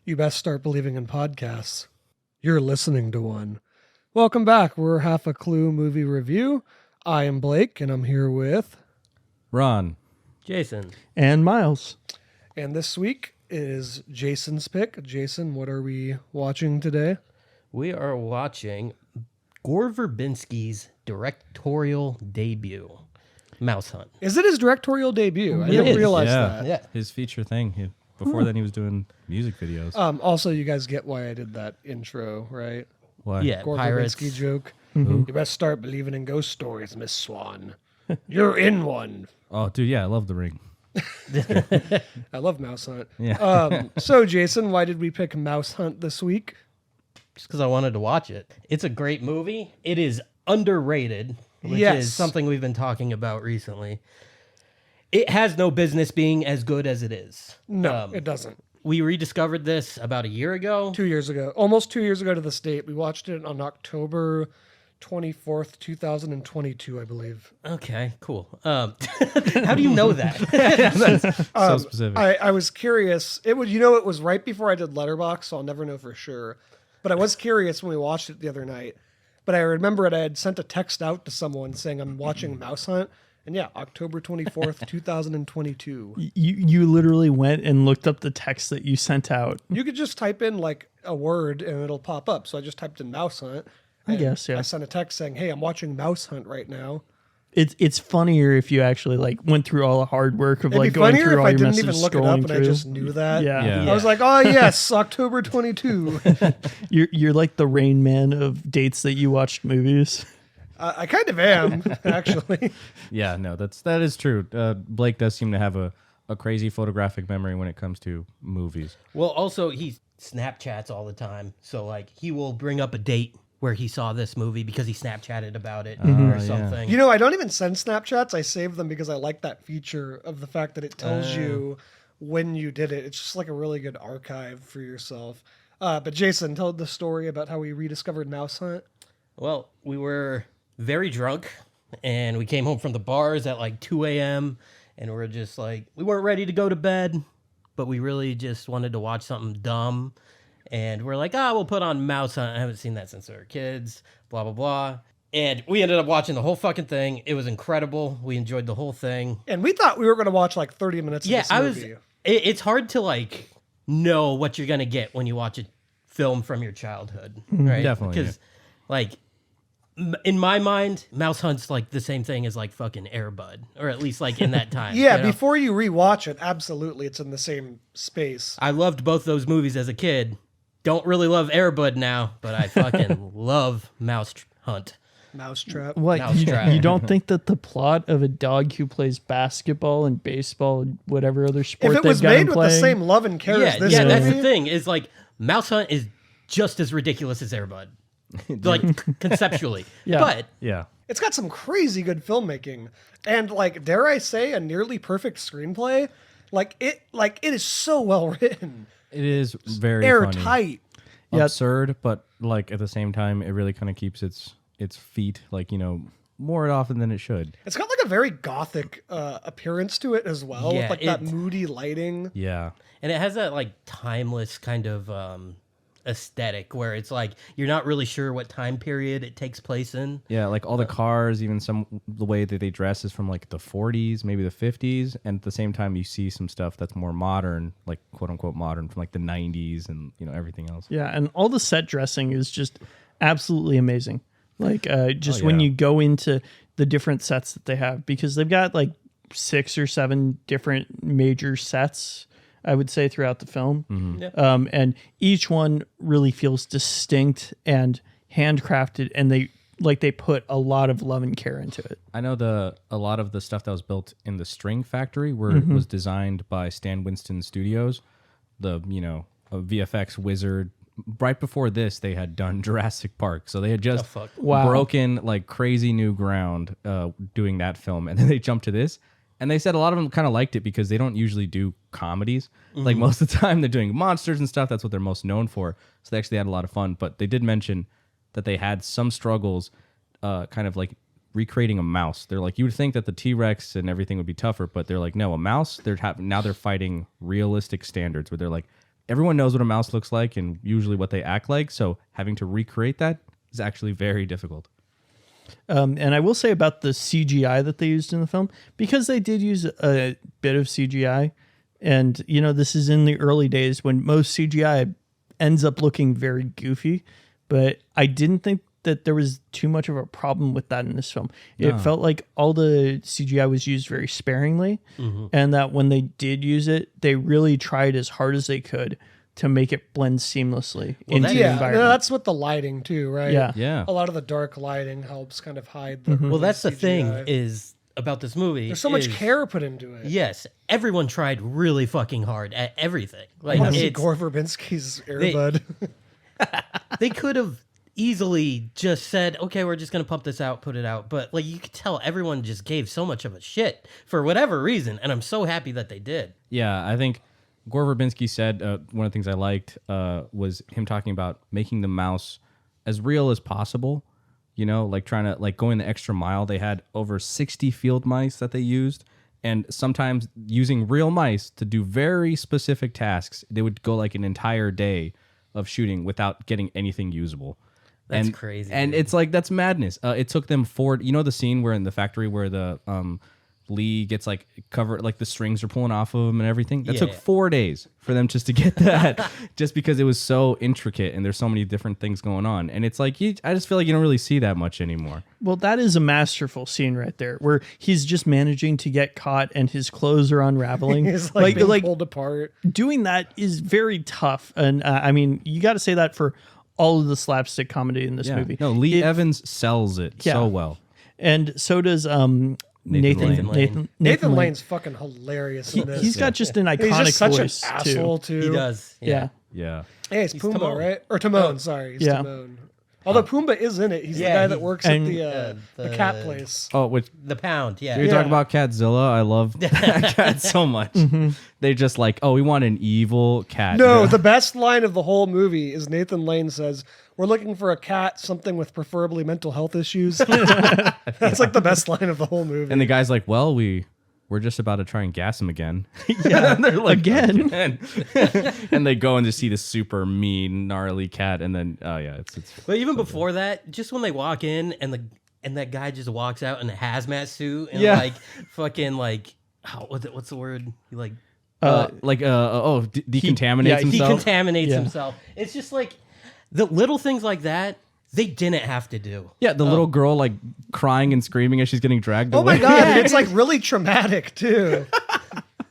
You best start believing in podcasts. You're listening to one. Welcome back. We're Half a Clue movie review. I am Blake, and I'm here with Ron, Jason, and Miles. And this week is Jason's pick. Jason, what are we watching today? we are watching Gore Verbinski's directorial debut, Mouse Hunt. Is it his directorial debut? I didn't realize that. Yeah. his feature thing. Before then, he was doing music videos. Also, you guys get why I did that intro, right? Why? Yeah, Gore pirates. Verbinski joke. Who? You best start believing in ghost stories, Miss Swan. You're in one. Oh, dude, yeah, I love The Ring. I love Mouse Hunt. Yeah. So, Jason, why did we pick Mouse Hunt this week? Just because I wanted to watch it. It's a great movie. It is underrated, which Yes. is something we've been talking about recently. It has no business being as good as it is. No, it doesn't. We rediscovered this about a year ago. 2 years ago, almost 2 years ago to this date. We watched it on October 24th, 2022, I believe. Okay, cool. How do you know that? So specific. I was curious. It was right before I did Letterboxd, so I'll never know for sure. But I was curious when we watched it the other night. But I remembered I had sent a text out to someone saying I'm watching Mouse Hunt. And yeah, October 24th, 2022. You literally went and looked up the text that you sent out. You could just type in like a word and it'll pop up. So I just typed in Mouse Hunt. I guess, yeah. I sent a text saying, hey, I'm watching Mouse Hunt right now. It's funnier if you actually like went through all the hard work of It'd like be going funnier through if all I your didn't messages, even look it up scrolling and I through. just knew that. Yeah. I was like, oh, yes, October 22. You're like the Rain Man of dates that you watched movies. I kind of am, actually. Yeah, no, that is true. Blake does seem to have a crazy photographic memory when it comes to movies. Well, also, he Snapchats all the time. So, like, he will bring up a date where he saw this movie because he Snapchatted about it or yeah. something. You know, I don't even send Snapchats. I save them because I like that feature of the fact that it tells you when you did it. It's just like a really good archive for yourself. But Jason, tell the story about how we rediscovered Mouse Hunt. Well, we were very drunk, and we came home from the bars at like 2 a.m., and we're just like, we weren't ready to go to bed, but we really just wanted to watch something dumb. And we're like, we'll put on Mouse Hunt. I haven't seen that since we were kids, blah, blah, blah. And we ended up watching the whole fucking thing. It was incredible. We enjoyed the whole thing. And we thought we were going to watch like 30 minutes of this movie. It's hard to like know what you're going to get when you watch a film from your childhood, right? Definitely, Because like, in my mind, Mouse Hunt's like the same thing as like fucking Air Bud, or at least like in that time. Yeah, you know? before you rewatch it, absolutely, it's in the same space. I loved both those movies as a kid. Don't really love Air Bud now, but I fucking love Mouse Hunt. Mousetrap. What Mousetrap. you don't think that the plot of a dog who plays basketball and baseball and whatever other sport If it they've was got made him with playing, the same love and care as Yeah, this yeah, movie, that's the thing. Is like Mouse Hunt is just as ridiculous as Air Bud, like conceptually. Yeah. But Yeah. it's got some crazy good filmmaking and like dare I say a nearly perfect screenplay. It is so well written. It is very Airtight. funny. Yeah. Absurd, but like at the same time, it really kind of keeps its feet more often than it should. It's got like a very gothic appearance to it as well, Yeah, with like that moody lighting. Yeah. and it has that like timeless kind of aesthetic where it's like you're not really sure what time period it takes place in. Yeah, like all the cars, even the way that they dress is from like the 40s, maybe the 50s, and at the same time you see some stuff that's more modern, like quote unquote modern from like the 90s and everything else. yeah, and all the set dressing is just absolutely amazing. Like just when yeah. you go into the different sets that they have, because they've got like 6 or 7 different major sets, I would say, throughout the film. Mm-hmm. Yeah. And each one really feels distinct and handcrafted, and they put a lot of love and care into it. I know a lot of the stuff that was built in the String Factory was designed by Stan Winston Studios, a VFX wizard. Right before this, they had done Jurassic Park, so they had just broken like crazy new ground doing that film, and then they jumped to this. And they said a lot of them kind of liked it because they don't usually do comedies. Like most of the time, they're doing monsters and stuff. That's what they're most known for. So they actually had a lot of fun. But they did mention that they had some struggles, kind of like recreating a mouse. They're like, you would think that the T-Rex and everything would be tougher, but they're like, no, a mouse. Now they're fighting realistic standards where they're like everyone knows what a mouse looks like and usually what they act like. So having to recreate that is actually very difficult. And I will say about the CGI that they used in the film, because they did use a bit of CGI, and this is in the early days when most CGI ends up looking very goofy, but I didn't think that there was too much of a problem with that in this film. It felt like all the CGI was used very sparingly, and that when they did use it, they really tried as hard as they could to make it blend seamlessly into the environment. No, that's with the lighting too, right? Yeah. A lot of the dark lighting helps kind of hide the. Well, that's the CGI. thing is about this movie. There's so much care put into it. Yes, everyone tried really fucking hard at everything. I Like want to see it's, Gore Verbinski's Airbud. they could have easily just said, "Okay, we're just gonna pump this out, put it out." But like you could tell, everyone just gave so much of a shit for whatever reason, and I'm so happy that they did. Yeah, I think Gore Verbinski said one of the things I liked was him talking about making the mouse as real as possible. Like trying to going the extra mile. They had over 60 field mice that they used, and sometimes using real mice to do very specific tasks. They would go like an entire day of shooting without getting anything usable. That's crazy. And dude. it's like that's madness. It took them 4. The scene where in the factory where the Lee gets like covered, like the strings are pulling off of him and everything. That took 4 days for them just to get that, just because it was so intricate and there's so many different things going on. And it's like I just feel like you don't really see that much anymore. Well, that is a masterful scene right there, where he's just managing to get caught and his clothes are unraveling. It's like being pulled apart. Doing that is very tough, and I mean, you got to say that for all of the slapstick comedy in this movie. No, Lee Evans sells it so well, and so does Nathan Lane's fucking hilarious in this. He's got just an iconic He's just such voice an asshole too. He does. Yeah. yeah. Hey, it's Pumbaa, Timon. right? Or Timon, sorry. He's Yeah. Timon. Although Pumbaa is in it. He's the Yeah, guy that he's- works and, at the cat place. Oh, which The pound. Yeah. you're talking about Catzilla. I love that cat so much. They just like, we want an evil cat. No, Yeah. the best line of the whole movie is Nathan Lane says, "We're looking for a cat, something with preferably mental health issues." That's like the best line of the whole movie. And the guy's like, well, we're just about to try and gas him again. Yeah, And they're like, again. and they go and just see the super mean, gnarly cat. And then, it's But even before that, just when they walk in and that guy just walks out in a hazmat suit and Yeah. like fucking like what's the word? He like decontaminates he himself. contaminates Yeah. himself. It's just like the little things like that they didn't have to do. Yeah, the little girl like crying and screaming as she's getting dragged oh away. my god, and it's like really traumatic too.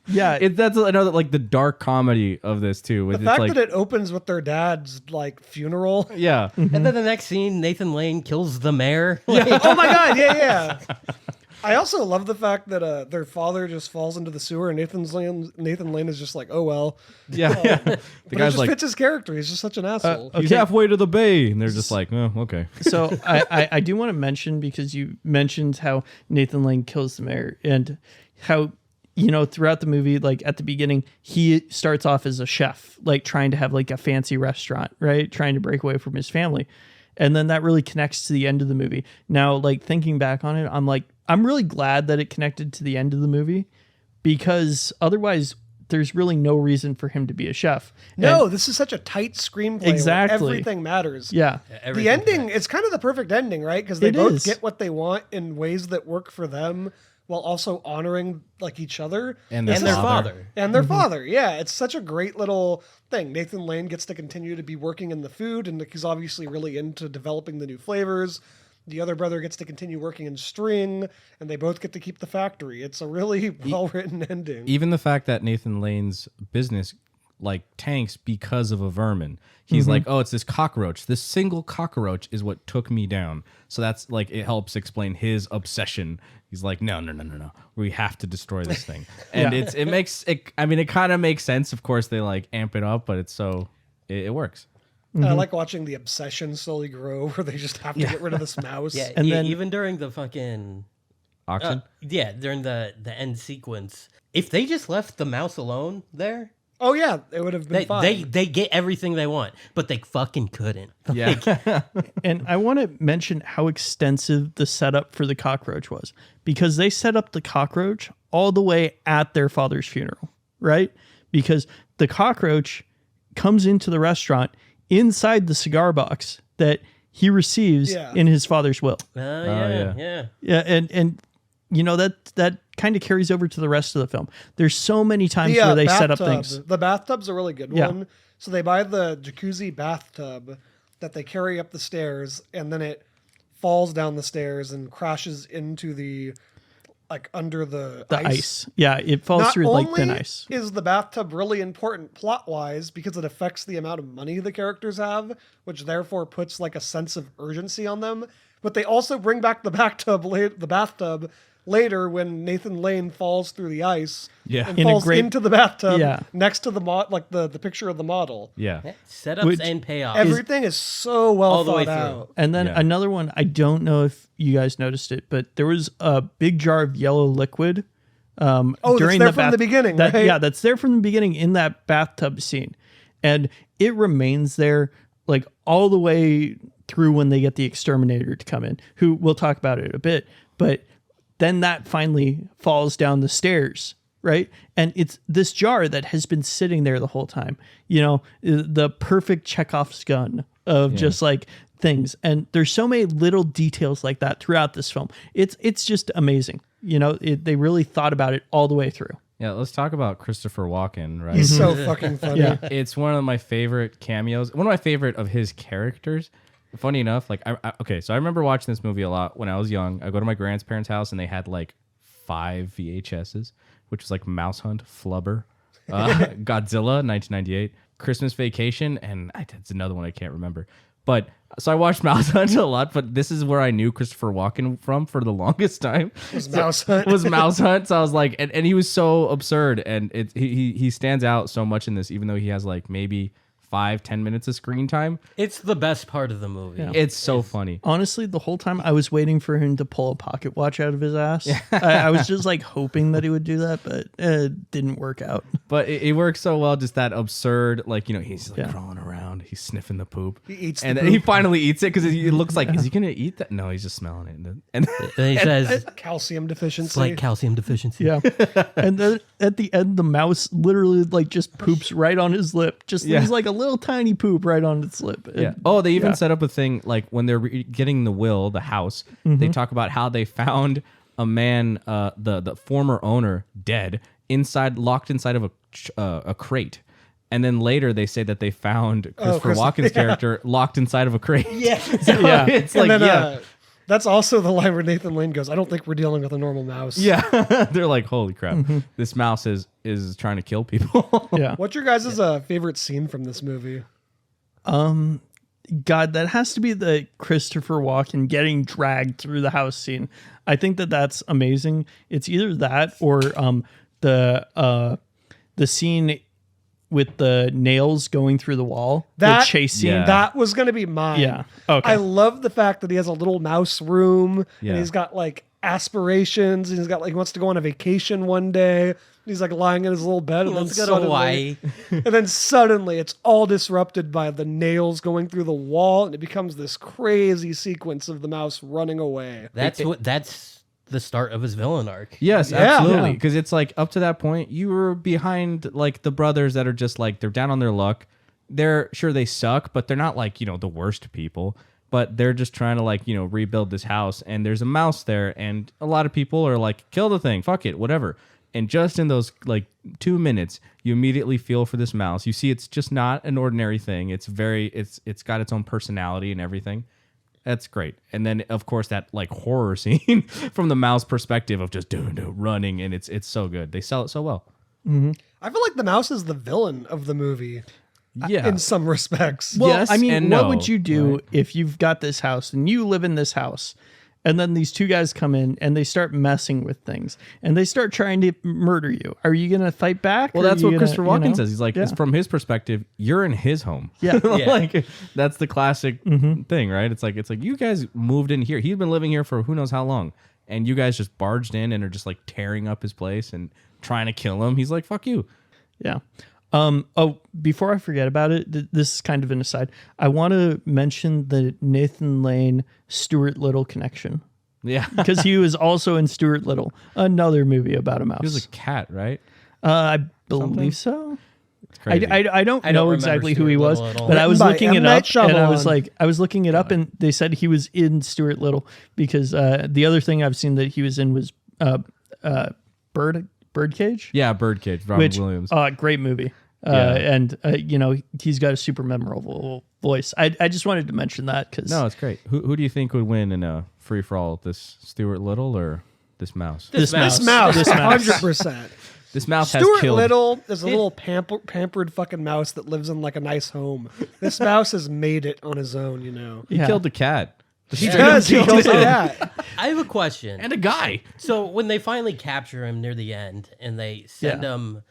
Yeah, That's another like the dark comedy of this too. The It's fact like, that it opens with their dad's like funeral. yeah, And then the next scene, Nathan Lane kills the mayor. Oh my god, yeah. I also love the fact that their father just falls into the sewer, and Nathan Lane is just like, oh well. yeah. The But it guy's just like, fits his character. He's just such an asshole. he's halfway to the bay, and they're just like, oh, okay. So I do want to mention, because you mentioned how Nathan Lane kills the mayor, and how throughout the movie, like at the beginning, he starts off as a chef, like trying to have like a fancy restaurant, right? Trying to break away from his family. And then that really connects to the end of the movie. Now, like thinking back on it, I'm really glad that it connected to the end of the movie, because otherwise there's really no reason for him to be a chef. No, this is such a tight screenplay. Where Exactly. everything matters. Yeah. The ending, it's kind of the perfect ending, right? Because they It both is. get what they want in ways that work for them, while also honoring like each other And And their father. and their father. Yeah, it's such a great little thing. Nathan Lane gets to continue to be working in the food, and he's obviously really into developing the new flavors. The other brother gets to continue working in string, and they both get to keep the factory. It's a really well-written ending. Even the fact that Nathan Lane's business like tanks because of a vermin. He's like, oh, it's this cockroach. This single cockroach is what took me down. So that's like, it helps explain his obsession. He's like, no. We have to destroy this thing. And it makes it, I mean, it kind of makes sense. Of course, they like amp it up, but it's so, it works. I like watching the obsession slowly grow, where they just have to get rid of this mouse. Yeah, And then- even during the fucking Auction? during the end sequence, if they just left the mouse alone there, Oh yeah, it would have been fine. they get everything they want, but they fucking couldn't. Yeah. And I want to mention how extensive the setup for the cockroach was, because they set up the cockroach all the way at their father's funeral, right? Because the cockroach comes into the restaurant inside the cigar box that he receives in his father's will. Yeah. Yeah, and you know that kind of carries over to the rest of the film. There's so many times where they set up things. The bathtub's a really good one. So they buy the jacuzzi bathtub that they carry up the stairs, and then it falls down the stairs and crashes into the under the ice. Yeah, it falls Not through like thin only ice. is the bathtub really important plot-wise because it affects the amount of money the characters have, which therefore puts like a sense of urgency on them, but they also bring back the bathtub later when Nathan Lane falls through the ice and falls into the bathtub next to the picture of the model. Yeah. Setups and payoffs. Everything is so well thought out. And then another one, I don't know if you guys noticed it, but there was a big jar of yellow liquid. During that's there from the beginning, right? Yeah, that's there from the beginning in that bathtub scene. And it remains there like all the way through when they get the exterminator to come in, who we'll talk about it a bit. But then that finally falls down the stairs, right? And it's this jar that has been sitting there the whole time. You know, the perfect Chekhov's gun of just like things. And there's so many little details like that throughout this film. It's just amazing. You know, they really thought about it all the way through. Yeah, let's talk about Christopher Walken, right? He's so fucking funny. Yeah. It's one of my favorite cameos. One of my favorite of his characters. Funny enough, like so I remember watching this movie a lot when I was young. I go to my grandparents' house and they had like 5 VHSs, which was like Mouse Hunt, Flubber, Godzilla, 1998, Christmas Vacation, and it's another one I can't remember. But so I watched Mouse Hunt a lot, but this is where I knew Christopher Walken from for the longest time. Mouse Hunt. Was Mouse Hunt. So I was like, and he was so absurd, and he stands out so much in this, even though he has like maybe 5-10 minutes of screen time. It's the best part of the movie. Yeah. It's so funny. Honestly, the whole time I was waiting for him to pull a pocket watch out of his ass. I was just like hoping that he would do that, but it didn't work out. But it works so well, just that absurd, like, you know, he's like crawling around, he's sniffing the poop. He eats and the then he poop. finally eats it because it looks like, is he going to eat that? No, he's just smelling it. And And he says, Calcium deficiency. slight calcium deficiency. Yeah. And then at the end, the mouse literally like just poops right on his lip. Just leaves like a little tiny poop right on its lip. yeah. Oh, they even set up a thing like when they're getting the house, they talk about how they found a man, the former owner, dead locked inside of a crate. And then later they say that they found Christopher Walken's character locked inside of a crate. Yeah. So it's like, then, that's also the line where Nathan Lane goes, I don't think we're dealing with a normal mouse. yeah. They're like, holy crap, this mouse is trying to kill people. Yeah. What's your guys' favorite scene from this movie? God, that has to be the Christopher Walken getting dragged through the house scene. I think that's amazing. It's either that or the scene with the nails going through the wall. The chase scene. Yeah. That was going to be mine. Yeah. Okay. I love the fact that he has a little mouse room Yeah. and he's got like aspirations and he's got like, he wants to go on a vacation one day. He's like lying in his little bed. Let's go to Hawaii. And then suddenly it's all disrupted by the nails going through the wall and it becomes this crazy sequence of the mouse running away. That's the start of his villain arc. Yes, Yeah. absolutely. Because it's like up to that point, you were behind like the brothers that are just like, they're down on their luck. They're sure they suck, but they're not like, you know, the worst people. But they're just trying to like, you know, rebuild this house. And there's a mouse there. And a lot of people are like, kill the thing, fuck it, whatever. And just in those like 2 minutes, you immediately feel for this mouse. You see, it's just not an ordinary thing. It's got its own personality and everything. That's great. And then of course that like horror scene from the mouse perspective of just running, and it's so good. They sell it so well. I feel like the mouse is the villain of the movie. Yeah. In some respects. Well, Yes I mean, and what no, would you do right? if you've got this house and you live in this house and then these two guys come in and they start messing with things and they start trying to murder you? Are you going to fight back? Well, or that's are you what gonna, Christopher you Walken know? says. He's like, Yeah. it's from his perspective, you're in his home. Yeah. Like that's the classic thing, right? It's like you guys moved in here. He's been living here for who knows how long, and you guys just barged in and are just like tearing up his place and trying to kill him. He's like, fuck you. Yeah. Oh, before I forget about it, this is kind of an aside. I want to mention the Nathan Lane Stewart Little connection Yeah. because he was also in Stewart Little, another movie about a mouse. He was a cat, right? I believe so. Crazy. I don't I don't know remember exactly who Stewart he was, Little at all. but I was Written by looking M. it Night up, and Shyamalan. I was looking it up, and they said he was in Stewart Little because the other thing I've seen that he was in was Birdcage, Yeah, Birdcage, Robin which Williams. great movie. Yeah. And he's got a super memorable voice. I just wanted to mention that because No, it's great. Who do you think would win in a free for all? This Stewart Little or this mouse? This This mouse, This mouse. 100%. This mouse has Stuart killed. Little is a little pampered fucking mouse that lives in like a nice home. This mouse has made it on his own, you know. He Yeah. killed the cat. He does. He kills that. I have a question. And a guy. So when they finally capture him near the end and they send Yeah. him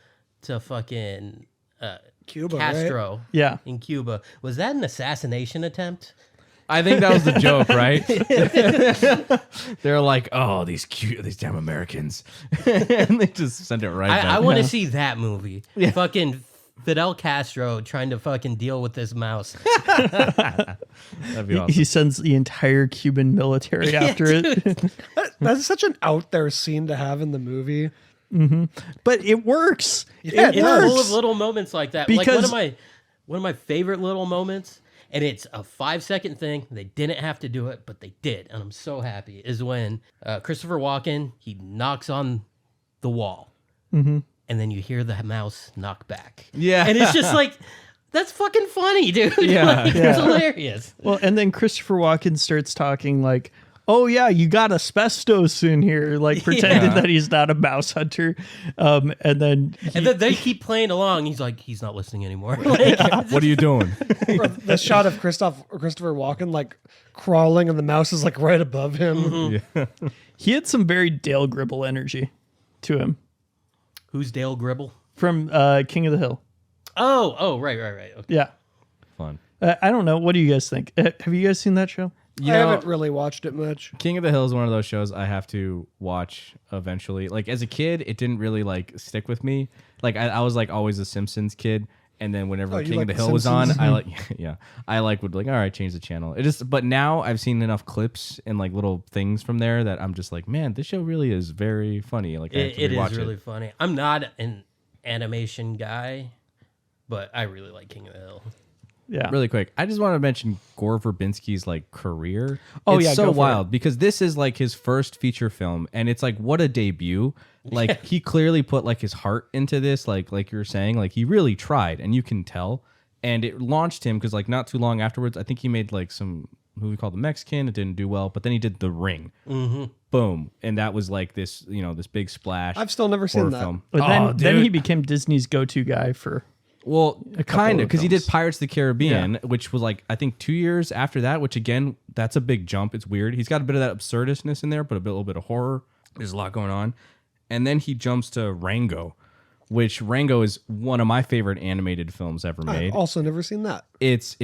to fucking Cuba, right? Castro Yeah. in Cuba, was that an assassination attempt? I think that was the joke, right? They're like, oh, these damn Americans. And they just send it right back. I want to see that movie. Fucking Fidel Castro trying to fucking deal with this mouse. That'd be awesome. He sends the entire Cuban military after it. That's such an out there scene to have in the movie. But it works. Yeah, it it It's does. full of little moments like that. Like Because- one of my favorite little moments, and it's a 5-second thing. They didn't have to do it, but they did, and I'm so happy. Is when Christopher Walken, he knocks on the wall, and then you hear the mouse knock back. Yeah. and it's just like, that's fucking funny, dude. Yeah. Like, Yeah. It's hilarious. Well, and then Christopher Walken starts talking like, "Oh yeah, you got asbestos in here," like pretending that he's not a mouse hunter. And then And then they keep playing along. He's like, he's not listening anymore. Like, What are you doing? Or the shot of Christopher Walken like crawling and the mouse is like right above him. he had some very Dale Gribble energy to him Who's Dale Gribble? from King of the Hill. Oh, right. Okay. Yeah. Fun. I don't know. What do you guys think? Have you guys seen that show? You I know, haven't really watched it much. King of the Hill is one of those shows I have to watch eventually. Like as a kid, it didn't really like stick with me. Like I was like always a Simpsons kid, and then whenever Oh, you King like of the The Hill was on, Simpsons? I like I like would like all right, change the channel. It just but now I've seen enough clips and like little things from there that I'm just like, man, this show really is very funny. Like I have to It rewatch is really funny. I'm not an animation guy, but I really like King of the Hill. Yeah. Really quick, I just want to mention Gore Verbinski's like career. Oh, It's yeah, so go for wild because this is like his first feature film, and it's like what a debut. Like he clearly put like his heart into this, like you were saying, like he really tried, and you can tell. And it launched him because like not too long afterwards, I think he made like some movie called The Mexican. It didn't do well, but then he did The Ring. Boom, and that was like this, this big splash. I've still never seen horror that. film. But Oh, then he dude. became Disney's go-to guy for. Well, kind of, of because he did films. Pirates of the Caribbean, which was like, I think 2 years after that, which again, that's a big jump. It's weird. He's got a bit of that absurdistness in there, but little bit of horror. There's a lot going on. And then he jumps to Rango, which Rango is one of my favorite animated films ever made. I've also never seen that. It's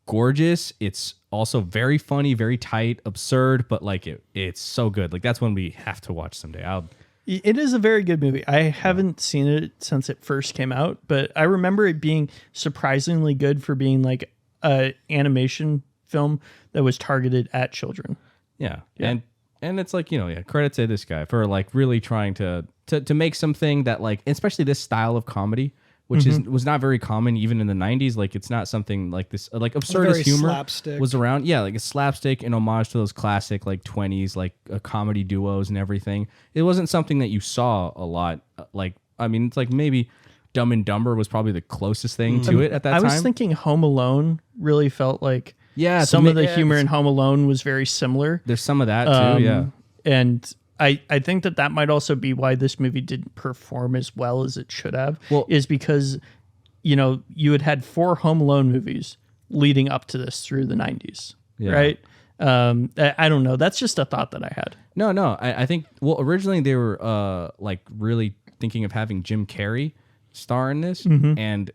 gorgeous. It's also very funny, very tight, absurd, but like it's so good. Like that's one we have to watch someday. It is a very good movie. I haven't seen it since it first came out, but I remember it being surprisingly good for being like a animation film that was targeted at children. Yeah. And it's like, credit to this guy for like really trying to make something that like, especially this style of comedy, which was not very common even in the 90s. Like it's not something like this, like absurdist very humor slapstick. was around. Yeah. Like a slapstick and homage to those classic like 20s, like comedy duos and everything. It wasn't something that you saw a lot. Like, I mean, it's like maybe Dumb and Dumber was probably the closest thing to it at that I time. was thinking Home Alone really felt like Yeah, some of the yeah, humor it's- in Home Alone was very similar. There's some of that too. Yeah. And I think that might also be why this movie didn't perform as well as it should have. Well- is because, you had 4 Home Alone movies leading up to this through the 90s, Yeah. right? I don't know. That's just a thought that I had. No. I think originally they were like really thinking of having Jim Carrey star in this, and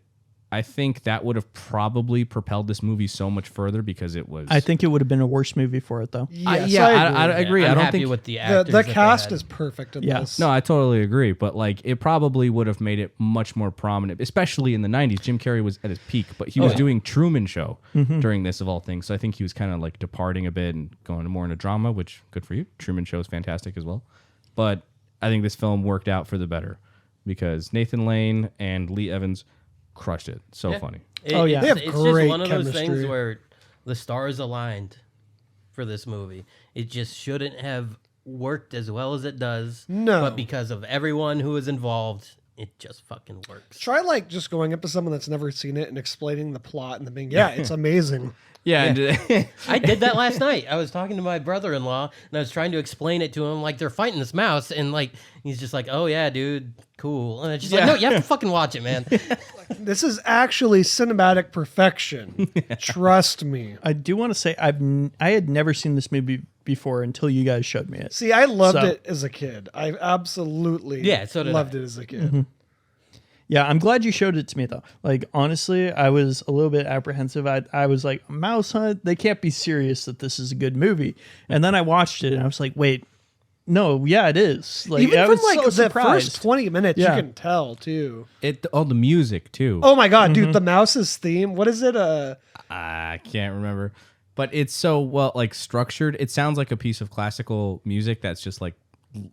I think that would have probably propelled this movie so much further because it was. I think it would have been a worse movie for it, though. Yes, I agree. I'm I don't happy think with the The, actors. the that they cast had. is perfect in Yeah. this. No, I totally agree. But like, it probably would have made it much more prominent, especially in the '90s. Jim Carrey was at his peak, but he was doing Truman Show during this of all things. So I think he was kind of like departing a bit and going more into drama, which good for you. Truman Show is fantastic as well. But I think this film worked out for the better because Nathan Lane and Lee Evans, crushed it. So funny. Oh, yeah. It's, They have it's great just one of those things chemistry. where the stars aligned for this movie. It just shouldn't have worked as well as it does. No. But because of everyone who is involved, it just fucking works. Try like just going up to someone that's never seen it and explaining the plot and then being, yeah, it's amazing. Yeah, and I did that last night. I was talking to my brother-in-law and I was trying to explain it to him like they're fighting this mouse and like he's just like, "Oh yeah, dude, cool." And it's just like, "No, you have to fucking watch it, man." This is actually cinematic perfection. Trust me. I do want to say I had never seen this movie before until you guys showed me it. See, I loved So- it as a kid. I absolutely Yeah, so did loved I. it as a kid. Yeah, I'm glad you showed it to me though. Like honestly, I was a little bit apprehensive. I was like, Mouse Hunt, they can't be serious that this is a good movie. And then I watched it and I was like, wait, no, yeah, it is. Like Even I from was like so the surprised. first 20 minutes, Yeah. you can tell too. the music too. Oh my god, dude, the mouse's theme. What is it? I can't remember, but it's so well like structured. It sounds like a piece of classical music that's just like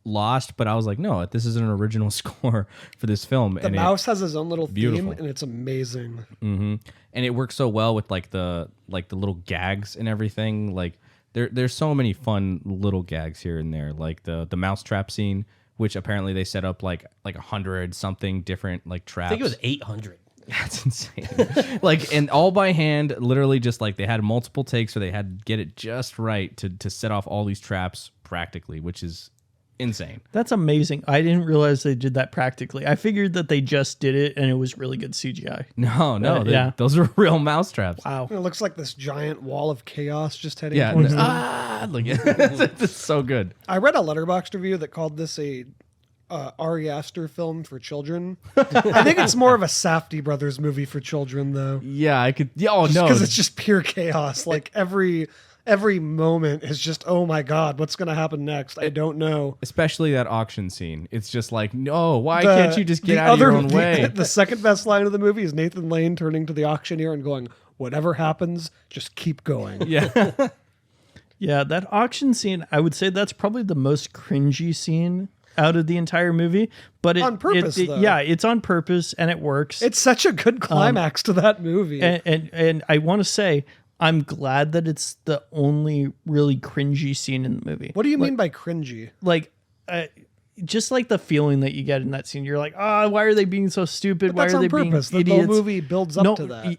lost. But I was like, no, this is an original score for this film. The mouse has his own little beautiful. theme, and it's amazing. And it works so well with like the little gags and everything. Like there's so many fun little gags here and there. Like the mousetrap scene, which apparently they set up like 100 something different like traps. I think it was 800. That's insane. Like, and all by hand, literally just like they had multiple takes, so they had to get it just right to set off all these traps practically, which is insane. That's amazing. I didn't realize they did that practically. I figured that they just did it and it was really good CGI. No, yeah. those are real mousetraps. Wow. It looks like this giant wall of chaos just heading Yeah, towards them. look, it's so good. I read a Letterboxd review that called this a Ari Aster film for children. I think it's more of a Safdie Brothers movie for children, though. Yeah, I could. Yeah, oh no, Because it's just pure chaos. Like every moment is just, oh my god, what's going to happen next? I don't know. especially that auction scene. It's just like, no, why The- can't you just get the out of your other- own way? The second best line of the movie is Nathan Lane turning to the auctioneer and going, "Whatever happens, just keep going." Yeah, Yeah, that auction scene, I would say that's probably the most cringy scene out of the entire movie. But On purpose, though. yeah, it's on purpose and it works. It's such a good climax to that movie. and I want to say, I'm glad that it's the only really cringy scene in the movie. What do you mean by cringy? Like, just like the feeling that you get in that scene, you're like, why are they being so stupid? But Why that's are on they purpose. being The idiots? whole movie builds up to that.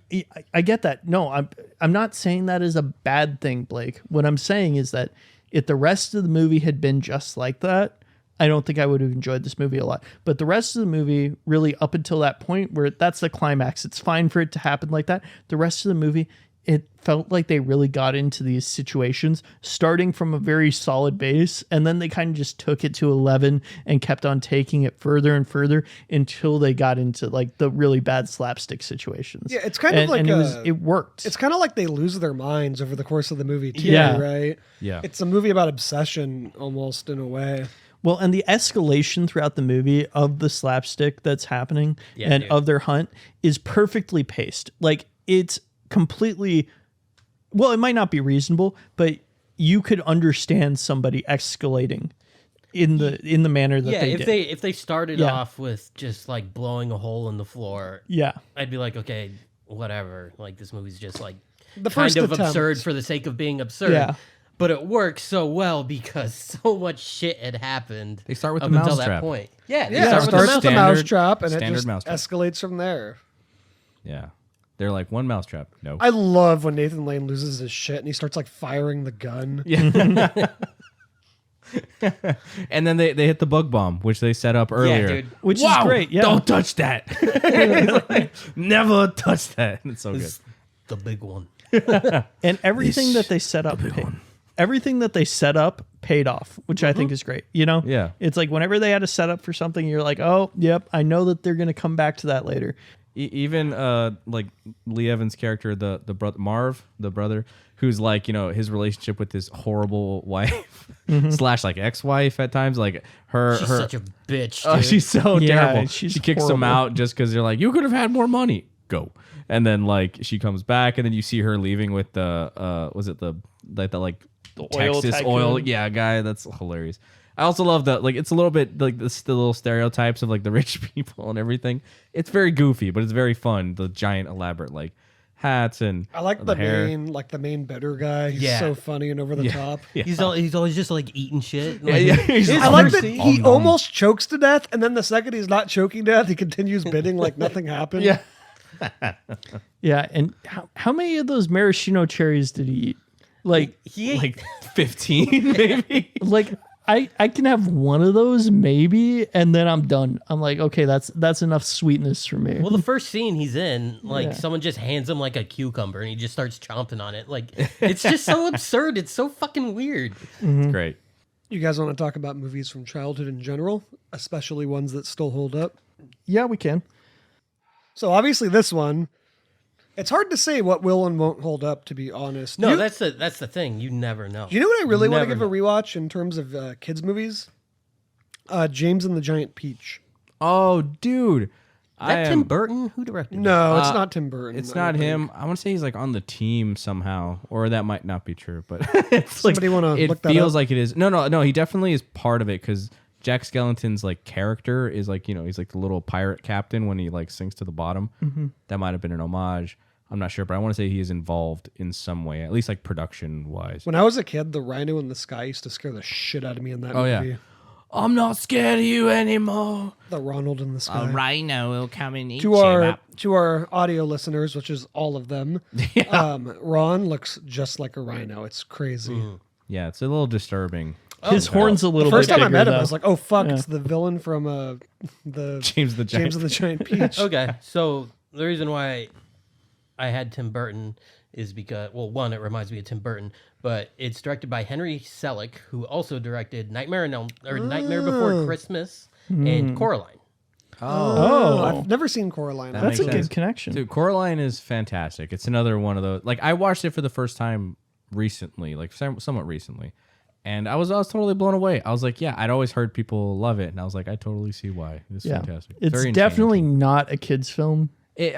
I get that. No, I'm not saying that is a bad thing, Blake. What I'm saying is that if the rest of the movie had been just like that, I don't think I would have enjoyed this movie a lot. But the rest of the movie, really up until that point where that's the climax, it's fine for it to happen like that. The rest of the movie, it felt like they really got into these situations starting from a very solid base, and then they kind of just took it to 11 and kept on taking it further and further until they got into like the really bad slapstick situations. Yeah, it's kind of like it worked. It's kind of like they lose their minds over the course of the movie too, Yeah. right? Yeah. It's a movie about obsession almost in a way. Well, and the escalation throughout the movie of the slapstick that's happening Yeah, and dude. of their hunt is perfectly paced. Like it's completely, well, it might not be reasonable, but you could understand somebody escalating in the manner that Yeah, they if did. if they started Yeah. off with just like blowing a hole in the floor, Yeah. I'd be like, okay, whatever. Like this movie's just like The kind first of attempt. absurd for the sake of being absurd. Yeah. But it works so well because so much shit had happened. They start with up the until mousetrap. that point. Yeah, Yeah, it start with the starts with the standard- mousetrap and it standard just mousetrap. escalates from there. yeah. They're like one mousetrap. No. I love when Nathan Lane loses his shit and he starts like firing the gun. And then they hit the bug bomb, which they set up earlier. dude. Which Wow, is great. Yeah. Don't touch that. He's like, never touch that. It's so good. It's the big one. And everything that they set up, everything that they set up paid off, which I think is great. You know, Yeah. it's like whenever they had a setup for something, you're like, oh, yep, I know that they're going to come back to that later. Even like Lee Evans' character, the brother Marv, the brother, who's like, you know, his relationship with his horrible wife slash like ex-wife at times, like her She's her such a bitch. oh, dude. she's so Yeah, terrible. she's She kicks him horrible. out just because they're like, you could have had more money. Go. And then like she comes back, and then you see her leaving with the was it the oil Texas tycoon. oil guy. That's hilarious. I also love that, like, it's a little bit like the little stereotypes of like the rich people and everything. It's very goofy, but it's very fun. The giant elaborate like hats and I like the hair. main better guy. He's Yeah. so funny and over the top. Yeah. He's always just like eating shit. Yeah, Like, yeah. He's I like that Om he nom. almost chokes to death, and then the second he's not choking to death, he continues bidding like nothing happened. Yeah. Yeah, and how many of those maraschino cherries did he eat? Like, he ate Like 15 maybe. like I can have one of those maybe, and then I'm done. I'm like, okay, that's enough sweetness for me. Well, the first scene he's in, like Yeah. someone just hands him like a cucumber and he just starts chomping on it. Like it's just so absurd. It's so fucking weird. It's great. You guys want to talk about movies from childhood in general, especially ones that still hold up? Yeah, we can. So obviously this one, it's hard to say what will and won't hold up, to be honest. No, You- that's the thing. You never know. you know what I really want to Never give a rewatch in terms of kids movies? James and the Giant Peach. Oh, dude. That Tim Burton? Who directed? No, it's not Tim Burton. It's I not don't think. him. I want to say he's like on the team somehow, or that might not be true. But it's like Somebody wanna it look that feels up? like it is. No. He definitely is part of it because Jack Skellington's like character is like he's like the little pirate captain when he like sinks to the bottom. That might have been an homage. I'm not sure, but I want to say he is involved in some way, at least like production wise. When I was a kid, the rhino in the sky used to scare the shit out of me in that Oh, yeah. movie. I'm not scared of you anymore. The Ronald in the sky. rhino will come and eat To our audio listeners, which is all of them, Ron looks just like a rhino. It's crazy. Yeah, it's a little disturbing. His horn's a little The first bit time I bigger, met him, though. I was like, "Oh fuck, Yeah. it's the villain from the James the Giant. James and the Giant Peach." Okay, so the reason why I had Tim Burton is because, well, one, it reminds me of Tim Burton, but it's directed by Henry Selick, who also directed Nightmare Before Christmas and Coraline. Oh. I've never seen Coraline. That That's a makes good sense. connection. Dude, Coraline is fantastic. It's another one of those. Like I watched it for the first time recently, like somewhat recently, and I was totally blown away. I was like, yeah, I'd always heard people love it, and I was like, I totally see why. It's Yeah, fantastic. it's Very definitely entertaining. not a kids' film.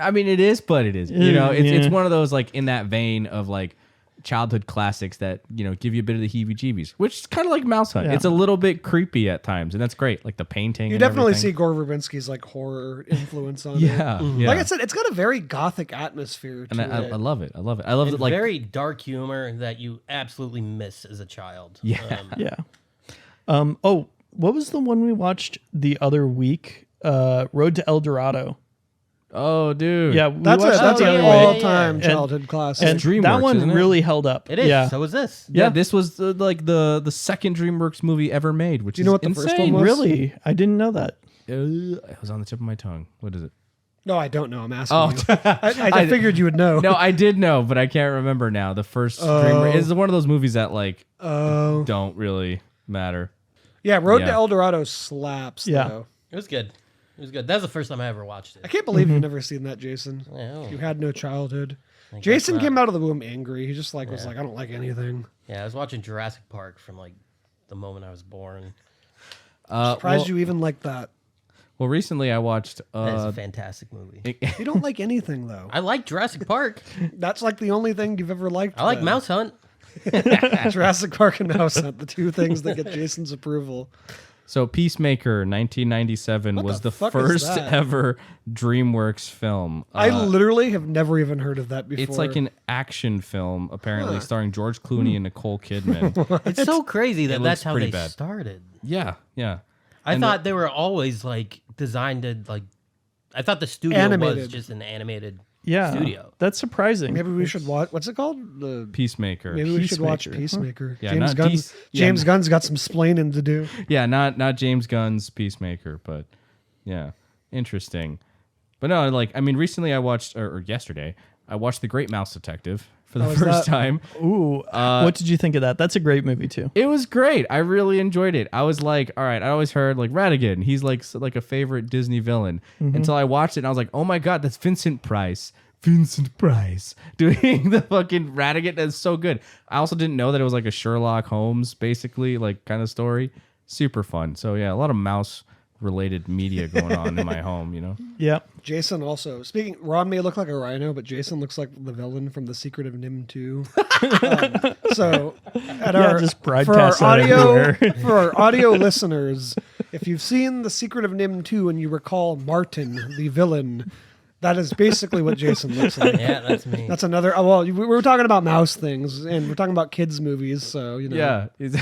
I mean, it is, but it is. You know, it's Yeah. one of those like in that vein of like childhood classics that give you a bit of the heebie-jeebies, which is kind of like Mouse Hunt. Yeah. It's a little bit creepy at times, and that's great. Like the painting. You and definitely everything. see Gore Verbinski's like horror influence on it. Yeah, yeah. Like I said, it's got a very gothic atmosphere to and I it. love it. I love it. I love And it. Like very dark humor that you absolutely miss as a child. Yeah. Yeah. Oh, what was the one we watched the other week? Road to El Dorado. oh, dude. Yeah, we That's watched that an the other yeah, week. all-time And- childhood classic. And DreamWorks, that one isn't it? really held up. It is. Yeah. So is this. Yeah, this was like the second DreamWorks movie ever made, which Do you is know what the first insane. one was? Really? I didn't know that. It was on the tip of my tongue. What is it? No, I don't know. I'm asking Oh, you. I figured you would know. no, I did know, but I can't remember now. The first DreamWorks is one of those movies that like Oh. don't really matter. Yeah, Road to Yeah. El Dorado slaps, Yeah. though. It was good. It was good. That's the first time I ever watched it. I can't believe you've never seen that, Jason. Yeah, You had no childhood. guess Jason not. came out of the womb angry. He just like was like, I don't like anything. Yeah, I was watching Jurassic Park from like the moment I was born. Surprised you even like that. Well, recently I watched. That's a fantastic movie. You don't like anything though. I like Jurassic Park. That's like the only thing you've ever liked. I like then. Mouse Hunt. Jurassic Park and Mouse Hunt, the two things that get Jason's approval. So Peacemaker, 1997, What was the the fuck is first that? ever DreamWorks film. I literally have never even heard of that before. It's like an action film, apparently, starring George Clooney and Nicole Kidman. It's so crazy that it that's looks how pretty they bad. started. Yeah, yeah. I And thought they were always like designed to like. I thought the studio Animated. was just an animated Yeah. studio. That's surprising. maybe we should watch. What's it called? The Peacemaker. maybe we should watch Peacemaker. Peacemaker. Yeah, James not Gunn's yeah, James Gunn's got some splaining to do. Yeah, not James Gunn's Peacemaker, but yeah, interesting. But no, like I mean, recently I watched, or yesterday, I watched The Great Mouse Detective for the How was first that? time. Ooh. What did you think of that? That's a great movie too. It was great. I really enjoyed it. I was like, all right, I always heard like Ratigan. He's like a favorite Disney villain until I watched it and I was like, oh my God, that's Vincent Price. Vincent Price doing the fucking Ratigan. That's so good. I also didn't know that it was like a Sherlock Holmes, basically, like kind of story. Super fun. So yeah, a lot of mouse related media going on in my home, you know? Yeah. Jason also speaking. Ron may look like a rhino, but Jason looks like the villain from The Secret of Nim 2. So, at just for our broadcast that audio everywhere. for our audio listeners, if you've seen The Secret of Nim 2 and you recall Martin, the villain, that is basically what Jason looks like. Yeah, that's me. That's another. Oh, well, we were talking about mouse things, and we're talking about kids' movies, so Yeah. it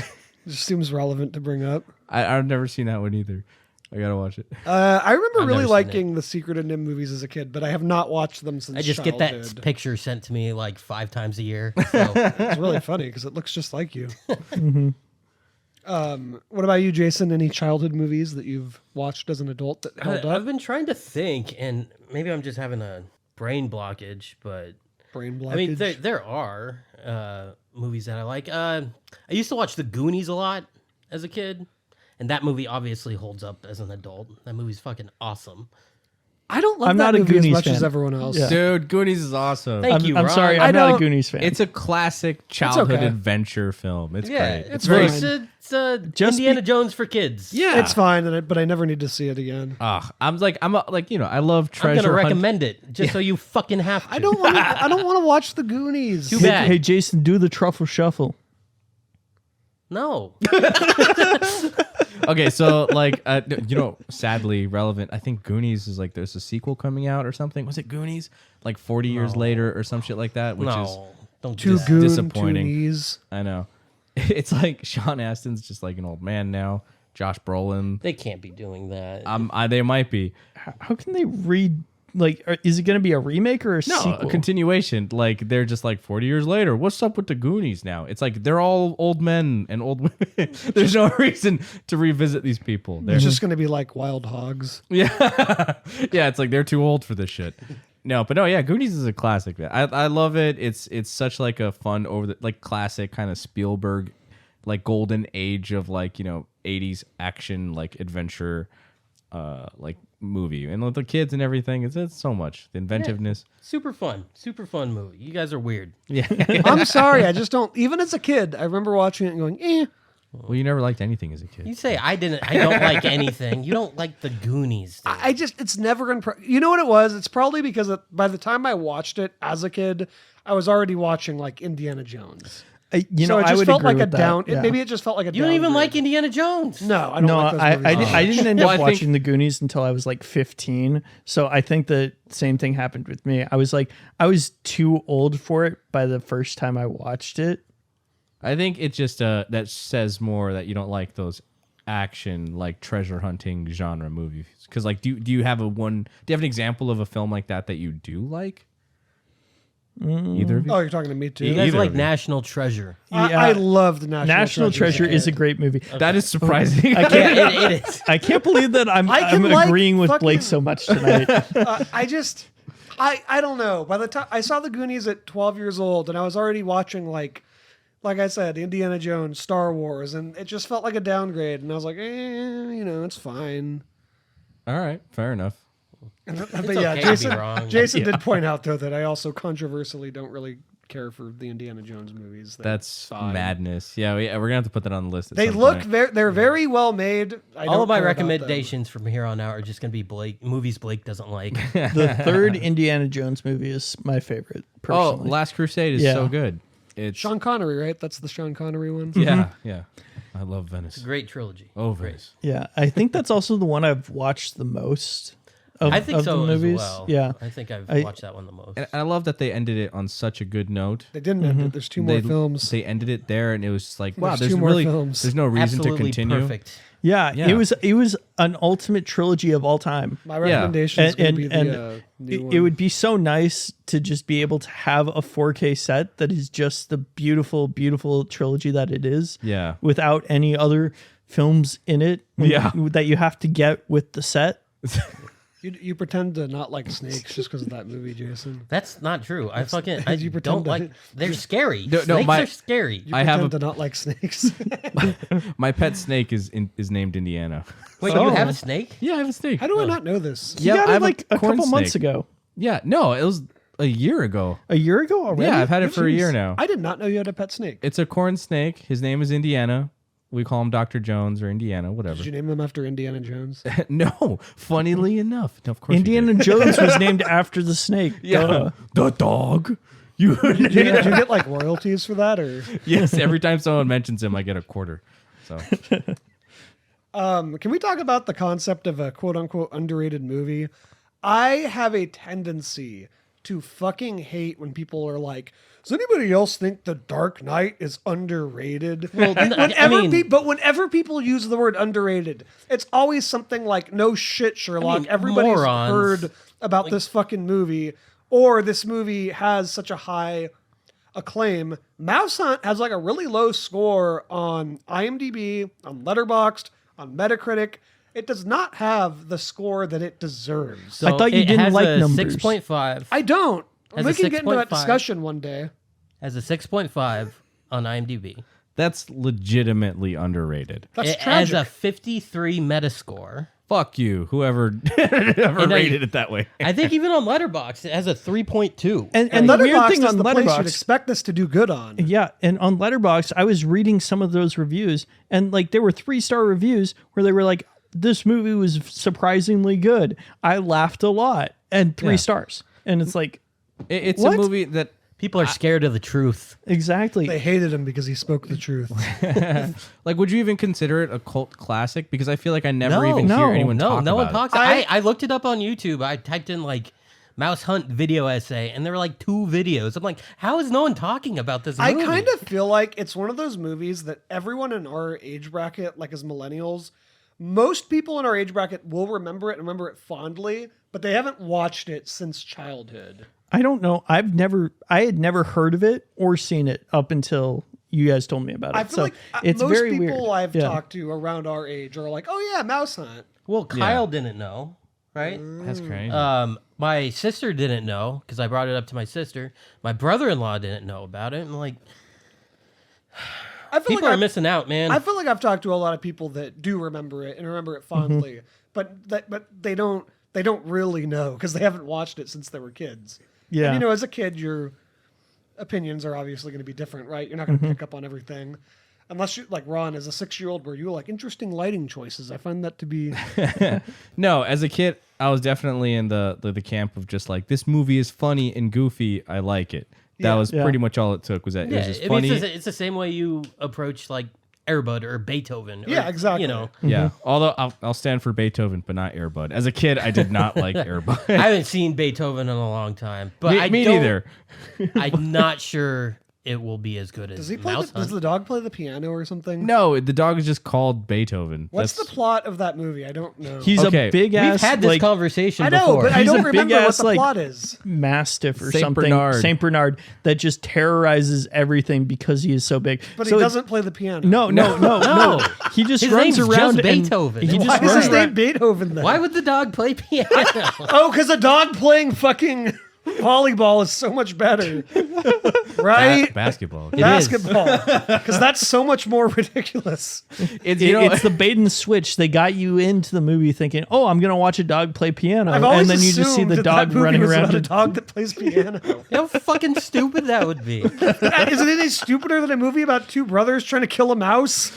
just seems relevant to bring up. I've never seen that one either. I gotta watch it. I remember I've really never seen liking the Secret of Nim movies as a kid, but I have not watched them since I just childhood. get that picture sent to me like 5 times a year. So It's really funny because it looks just like you. What about you, Jason? Any childhood movies that you've watched as an adult that held I've up? been trying to think, and maybe I'm just having a brain blockage, but Brain blockage. I mean, there are movies that I like. I used to watch The Goonies a lot as a kid, and that movie obviously holds up as an adult. That movie's fucking awesome. I don't love I'm that not a movie as Goonies much as fan. everyone else. Yeah. Dude, Goonies is awesome. Thank you, I'm Ron. sorry, I I'm not a don't- Goonies fan. It's a classic childhood okay. adventure film. It's Yeah, great. It's it's fine. Just Indiana Jones for kids. Yeah. It's fine, but I never need to see it again. I love I'm treasure gonna hunt. recommend it just so you fucking have to. I don't want. I don't want to watch the Goonies. Too hey, bad. hey, Jason, do the truffle shuffle. No. Okay, so sadly relevant. I think Goonies is like there's a sequel coming out or something. Was it Goonies? Like 40 years later or some shit like that, which is No. Don't do Two that. goon, disappointing. 2 knees. I know. It's like Sean Astin's just like an old man now. Josh Brolin. They can't be doing that. They might be. How can they read? Like, is it going to be a remake or a No, sequel? a continuation. Like they're just like 40 years later. What's up with the Goonies now? It's like they're all old men and old women. There's no reason to revisit these people. They're It's just going to be like Wild Hogs. yeah, yeah. It's like they're too old for this shit. No, Goonies is a classic. Man. I love it. It's such like a fun classic kind of Spielberg, like golden age of 80s action adventure, movie, and with the kids and everything. It's so much the inventiveness. Super fun movie. You guys are weird. I'm sorry, I just don't. Even as a kid, I remember watching it and going, "Eh." Well, you never liked anything as a kid. You say I don't like anything. You don't like the Goonies. Dude. I just, it's never going to. You know what it was? It's probably because by the time I watched it as a kid, I was already watching Indiana Jones. I So it I just would felt agree like a with that. down. Yeah. Maybe it just felt like a. You don't even downgrade. like Indiana Jones. No, I don't. No, like those I movies. didn't end Well, up I think- watching the Goonies until I was like 15. So I think the same thing happened with me. I was too old for it by the first time I watched it. I think it just that says more that you don't like those action treasure hunting genre movies. Because do you have an example of a film like that you do like? Either of you? Oh, you're talking to me too. You guys Either like of you. National Treasure. I loved National Treasure is a great movie. That is surprising. It is. I can't believe that I'm can like agreeing with fucking- Blake so much tonight. I don't know. By the time I saw the Goonies at 12 years old, and I was already watching like I said, Indiana Jones, Star Wars, and it just felt like a downgrade. And I was like, it's fine. All right, fair enough. But yeah, okay to be wrong. Jason did point out though that I also controversially don't really care for the Indiana Jones movies. That's fine. madness. Yeah, we're gonna have to put that on the list. They look they're very well made. All of my recommendations from here on out are just going to be movies Blake doesn't like. The third Indiana Jones movie is my favorite, Oh, personally. Last Crusade is Yeah. so good. It's Sean Connery, right? That's the Sean Connery one. yeah. I love Venice. Great trilogy. Oh, Venice. Yeah, I think that's also the one I've watched the most of, I think of so the movies. as well. Yeah. I think I've I- watched that one the most. And I love that they ended it on such a good note. They didn't end it. There's two more films. They ended it there, and it was just like, wow, There's there's two more really films. there's no reason Absolutely to continue. perfect. Yeah, Yeah. it was an ultimate trilogy of all time. My recommendation is going to be And the new one. it would be so nice to just be able to have a 4K set that is just the beautiful, beautiful trilogy that it is. Yeah. Without any other films in it. Yeah. That you have to get with the set. You pretend to not like snakes just because of that movie, Jason. That's not true. I You pretend don't to- like. They're scary. No, Snakes my- are scary. You I have pretend to not like snakes. My pet snake is named Indiana. Wait, Oh. you have a snake? Yeah, I have a snake. How do I not know this? You Yeah, got I it have a like a corn couple months snake. ago. Yeah, no, it was a year ago. A year ago already? Yeah, I've had it for a Jeez. year now. I did not know you had a pet snake. It's a corn snake. His name is Indiana. We call him Dr. Jones or Indiana, whatever. Did you name them after Indiana Jones? No, funnily enough. No, of course we Indiana did. Jones was named after the snake. Yeah. Duh. The dog. You Did you get like royalties for that, or Yes, every time someone mentions him, I get a quarter. So can we talk about the concept of a quote unquote underrated movie? I have a tendency to fucking hate when people are like, does anybody else think The Dark Knight is underrated? Well, But whenever people use the word underrated, it's always something like, no shit, Sherlock. Everybody's morons. heard about this fucking movie, or this movie has such a high acclaim. Mouse Hunt has like a really low score on IMDb, on Letterboxd, on Metacritic. It does not have the score that it deserves. So I thought you it didn't has like a numbers. 6.5. I don't. Has We a can get into that 6.5. discussion one day. Has a 6.5 on IMDb. that's legitimately underrated. That's It tragic. has a 53 Metascore. Fuck you, whoever rated it that way. I think even on Letterboxd it has a 3.2. And the weird Letterboxd thing is on the place you'd Letterboxd, expect this to do good on. yeah, and on Letterboxd, I was reading some of those reviews, and like there were 3-star reviews where they were like, "This movie was surprisingly good. I laughed a lot," and 3 Yeah. stars, and it's like, It's What? a movie that People are scared of the truth. exactly. They hated him because he spoke the truth. like, would you even consider it a cult classic? Because I feel like I never No. even No. hear anyone No, talk no one about talks. I looked it up on YouTube. I typed in like Mouse Hunt video essay, and there were like 2 videos. I'm like, how is no one talking about this I movie? kind of feel like it's one of those movies that everyone in our age bracket, like as millennials, most people in our age bracket will remember it and remember it fondly, but they haven't watched it since childhood. I don't know. I had never heard of it or seen it up until you guys told me about it. I feel so like it's most very people weird. I've Yeah. talked to around our age are like, oh yeah, Mouse Hunt. Well, Kyle didn't know, right? That's crazy. My sister didn't know because I brought it up to my sister. My brother-in-law didn't know about it. And like, I feel people like are missing out, man. I feel like I've talked to a lot of people that do remember it and remember it fondly, but they don't really know because they haven't watched it since they were kids. Yeah. And, you know, as a kid, your opinions are obviously going to be different, right? You're not going to pick up on everything. Unless you like Ron as a 6-year-old where you like interesting lighting choices. I find that to be No, as a kid, I was definitely in the camp of just like, this movie is funny and goofy. I like it. That was Yeah. pretty much all it took. Was that it was just I mean, funny. it's the same way you approach like Air Bud or Beethoven. Or, Yeah, exactly. You know, Yeah, although I'll stand for Beethoven, but not Air Bud. As a kid, I did not like Air Bud. I haven't seen Beethoven in a long time, but me don't- neither. I'm not sure it will be as good as does he play Mouse does Hunt. the dog play the piano or something? No, the dog is just called Beethoven. What's That's- the plot of that movie? I don't know. He's Okay, a big We've ass had this like conversation I know, before. but I He's don't a remember what big-ass, the like- plot is. mastiff or Saint something. Bernard. Saint Bernard that just terrorizes everything because he is so big. But So he it- doesn't play the piano. No. He just His runs name's around just and Beethoven. He Why just Why is runs his around. name Beethoven then? Why would the dog play piano? Oh, because a dog playing fucking volleyball is so much better. Right? basketball. is. Basketball. Because that's so much more ridiculous. It's, you know, It's the bait and switch. They got you into the movie thinking, "Oh, I'm going to watch a dog play piano," I've always and then you just see assumed the that dog that movie running was around. about a and- dog that plays piano. How fucking stupid that would be. Isn't it any stupider than a movie about 2 brothers trying to kill a mouse?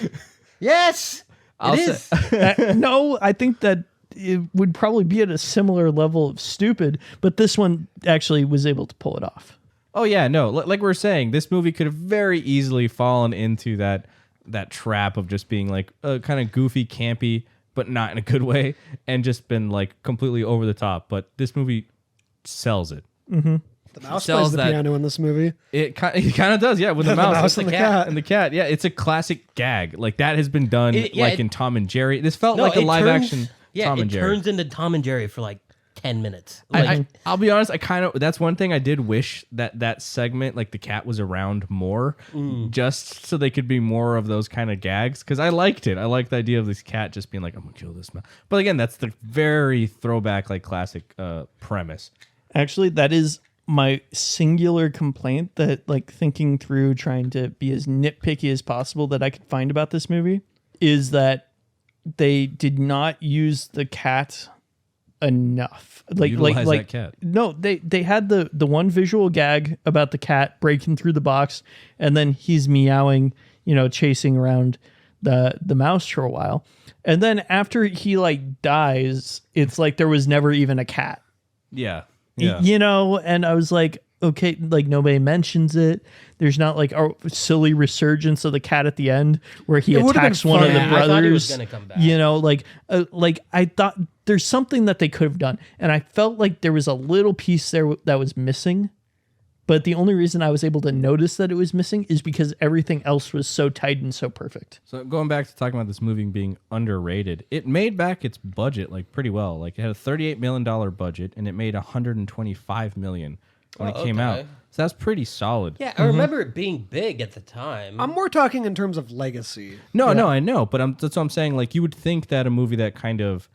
Yes, I'll it say- is. No, I think that it would probably be at a similar level of stupid, but this one actually was able to pull it off. Oh yeah, no. Like we were saying, this movie could have very easily fallen into that trap of just being like kind of goofy, campy, but not in a good way, and just been like completely over the top. But this movie sells it. The mouse Sells plays the that- piano in this movie. It kind of does, yeah. With the, The mouse with and the cat. and the cat. Yeah, it's a classic gag. Like that has been done in Tom and Jerry. This felt No, like a it live turns- action Yeah, Tom it and Jerry. turns into Tom and Jerry for like 10 minutes. Like, I'll be honest. That's one thing I did wish that segment, like the cat, was around more, just so they could be more of those kind of gags. Because I liked it. I liked the idea of this cat just being like, "I'm gonna kill this man." But again, that's the very throwback, like classic premise. Actually, that is my singular complaint that, like, thinking through trying to be as nitpicky as possible that I could find about this movie is that they did not use the cat enough. Utilize that cat. No, they had the one visual gag about the cat breaking through the box and then he's meowing, chasing around the mouse for a while. And then after he like dies, it's like there was never even a cat. Yeah. Yeah. You know, and I was like, okay, like nobody mentions it. There's not like a silly resurgence of the cat at the end where he It would've been attacks one of fun. the Yeah, I brothers. thought he was gonna come back. You know, like I thought there's something that they could have done, and I felt like there was a little piece there that was missing. But the only reason I was able to notice that it was missing is because everything else was so tight and so perfect. So going back to talking about this movie being underrated, it made back its budget like pretty well. Like it had a $38 million budget and it made $125 million when it came out. okay. So that's pretty solid. Yeah, I remember it being big at the time. I'm more talking in terms of legacy. No, I know, but that's what I'm saying. Like you would think that a movie that kind of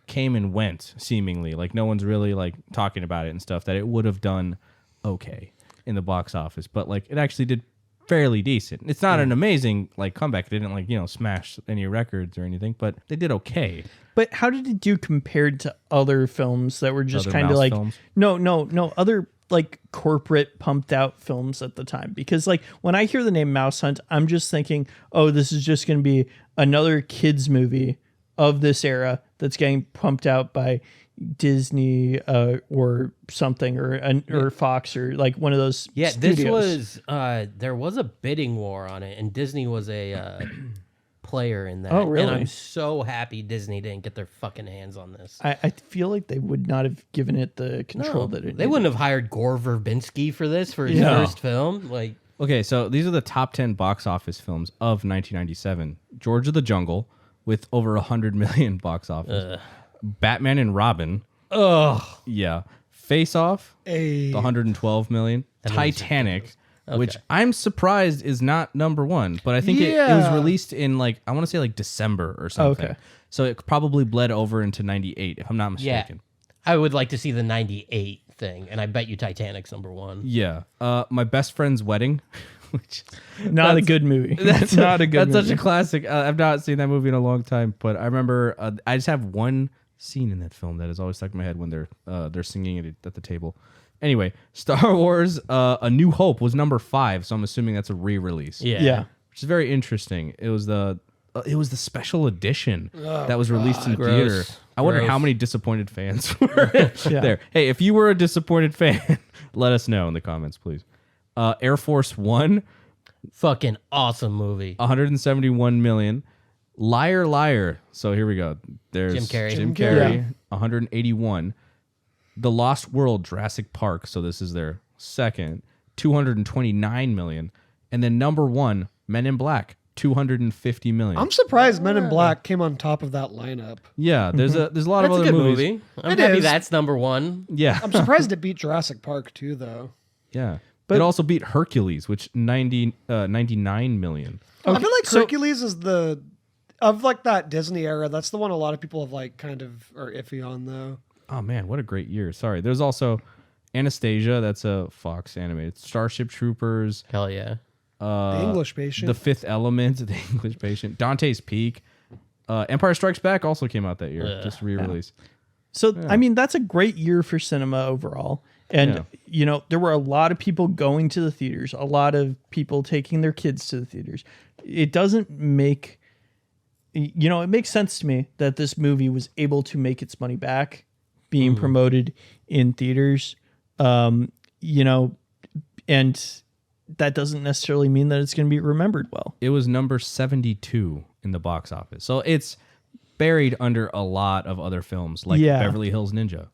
came and went, seemingly, like no one's really like talking about it and stuff, that it would have done okay in the box office, but like it actually did fairly decent. It's not an amazing like comeback. It didn't like, you know, smash any records or anything, but they did okay. But how did it do compared to other films that were just Other kind of mouse like films? no other like corporate pumped out films at the time? Because like when I hear the name Mouse Hunt, I'm just thinking, oh, this is just going to be another kids movie of this era that's getting pumped out by Disney or something or Fox or like one of those studios. This was there was a bidding war on it, and Disney was a player in that. Oh, really? And I'm so happy Disney didn't get their fucking hands on this. I feel like they would not have given it the control that it They needed. wouldn't have hired Gore Verbinski for this for his Yeah. first film. Like, Okay, so these are the top 10 box office films of 1997. George of the Jungle with over 100 million box office. Batman and Robin. ugh. Yeah. Face Off, A 112 million. movie's Titanic, which I'm surprised is not number one, but I think it was Yeah. released in like, I want to say like December or something. Okay. So it probably bled over into 98, if I'm not Yeah. mistaken. I would like to see the 98 thing, and I bet you Titanic's number one. Yeah. My Best Friend's Wedding, which Not a good movie. That's not a good That's movie. such a classic. I've not seen that movie in a long time, but I remember I just have one scene in that film that has always stuck in my head when they're singing it at the table. Anyway, Star Wars A New Hope was number 5, so I'm assuming that's a re-release. Yeah. Which is very interesting. It was the special edition that was released in Gross. theater. I wonder how Gross. many disappointed fans were there. Hey, if you were a disappointed fan, let us know in the comments, please. Air Force One, Fucking awesome movie. 171 million. Liar Liar. So here we go. There's Jim Carrey. Jim Jim Carrey, Carrey. 181. The Lost World, Jurassic Park. So this is their second, 229 million. And then number 1, Men in Black, 250 million. I'm surprised Men in Black came on top of that lineup. Yeah, there's a lot That's of a other good movies. movie. I'm It happy is. that's number one. Yeah, I'm surprised it beat Jurassic Park too, though. yeah. But it also beat Hercules, which 99 million. I feel like Hercules is the of like that Disney era. That's the one a lot of people have like kind of are iffy on though. Oh man, what a great year! Sorry, there's also Anastasia. That's a Fox animated. Starship Troopers. Hell yeah. The English Patient. The Fifth Element, The English Patient, Dante's Peak, Empire Strikes Back also came out that year, just re-release. So, I mean, that's a great year for cinema overall. And, Yeah. you know, there were a lot of people going to the theaters, a lot of people taking their kids to the theaters. It doesn't make, you know, it makes sense to me that this movie was able to make its money back being promoted in theaters, you know, and that doesn't necessarily mean that it's going to be remembered well. It was number 72 in the box office, so it's buried under a lot of other films like Yeah. Beverly Hills Ninja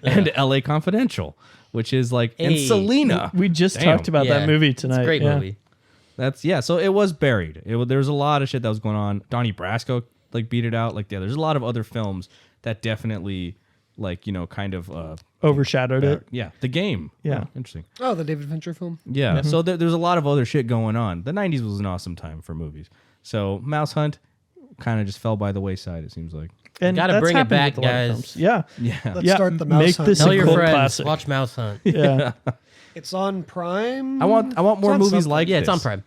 and L.A. Confidential, which is like and Hey. Selena. We just Damn. talked about Yeah, that movie It's tonight. a great Yeah. movie. That's So it was buried. There was a lot of shit that was going on. Donnie Brasco like beat it out. Like there's a lot of other films that definitely like kind of Overshadowed it. yeah, The Game. Yeah. Oh, interesting. Oh, the David Fincher film. Yeah. So there's a lot of other shit going on. The 90s was an awesome time for movies. So Mouse Hunt kind of just fell by the wayside, it seems like. And Gotta that's bring it happened back, with a lot of guys. films. Yeah. Yeah. Let's start the Mouse make Hunt. this Tell a your cult friends, classic. watch Mouse Hunt. Yeah. It's on Prime. I want more on movies something. like Yeah, this. it's on Prime.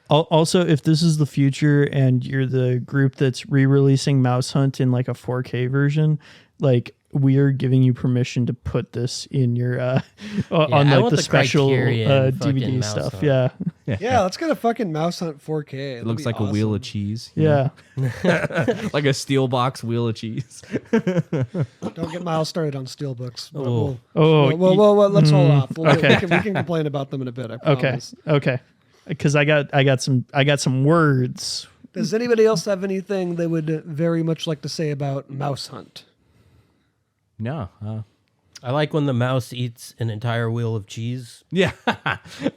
Also, if this is the future and you're the group that's re-releasing Mouse Hunt in like a 4K version, like we are giving you permission to put this in your on I like want the the special Criterion fucking DVD Mouse stuff. Hunt. Yeah. Yeah, let's get a fucking Mouse Hunt 4K. It looks like a wheel of cheese. Yeah. Like a steel box wheel of cheese. Don't get Miles started on steelbooks. But Oh. let's hold off. Okay. We can complain about them in a bit. I Okay. promise. Okay. Because I got some words. Does anybody else have anything they would very much like to say about Mouse Hunt? No. I like when the mouse eats an entire wheel of cheese. Yeah.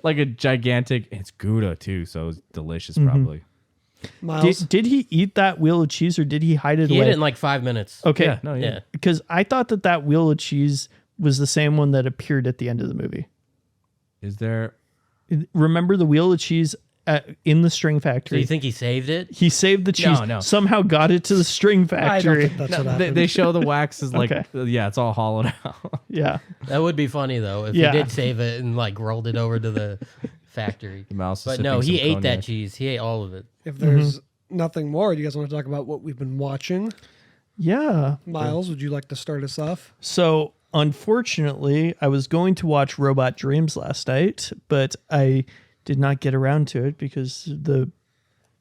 Like a gigantic, it's Gouda too, so it's delicious probably. Miles? Did he eat that wheel of cheese or did he hide it He away? ate it in like 5 minutes. Okay. Yeah, no, yeah. Because I thought that wheel of cheese was the same one that appeared at the end of the movie. Is there Remember the wheel of cheese in the string Do factory? you think he saved it? He saved the cheese. No. Somehow got it to the string I don't factory. think that's what they, happened. they show the wax is like Okay. yeah, it's all hollowed out. Yeah. That would be funny though if Yeah. he did save it and like rolled it over to the factory. The mouse is But sipping no, he some ate cognac. that cheese. He ate all of it. If there's nothing more, do you guys want to talk about what we've been watching? Yeah. Miles, would you like to start us off? So, unfortunately, I was going to watch Robot Dreams last night, but I did not get around to it because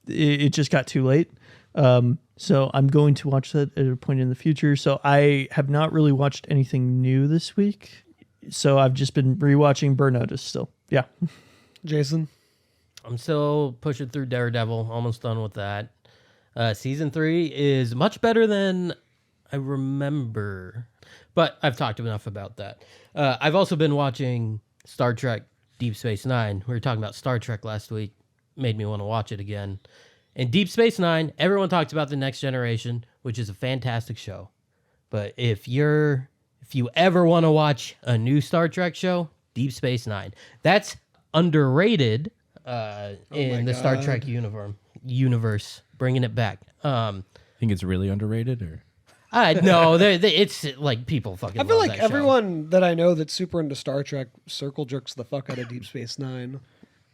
it just got too late. So I'm going to watch that at a point in the future. So I have not really watched anything new this week. So I've just been rewatching Burn Notice still. Yeah. Jason? I'm still pushing through Daredevil. Almost done with that. Season 3 is much better than I remember. But I've talked enough about that. I've also been watching Star Trek Deep Space Nine. We were talking about Star Trek last week. Made me want to watch it again. In Deep Space Nine, everyone talks about The Next Generation, which is a fantastic show. But if you ever want to watch a new Star Trek show, Deep Space Nine. That's underrated in the Star Trek universe, bringing it back. Think it's really underrated or No, it's like people fucking. I feel love like that show. everyone that I know that's super into Star Trek circle jerks the fuck out of Deep Space Nine.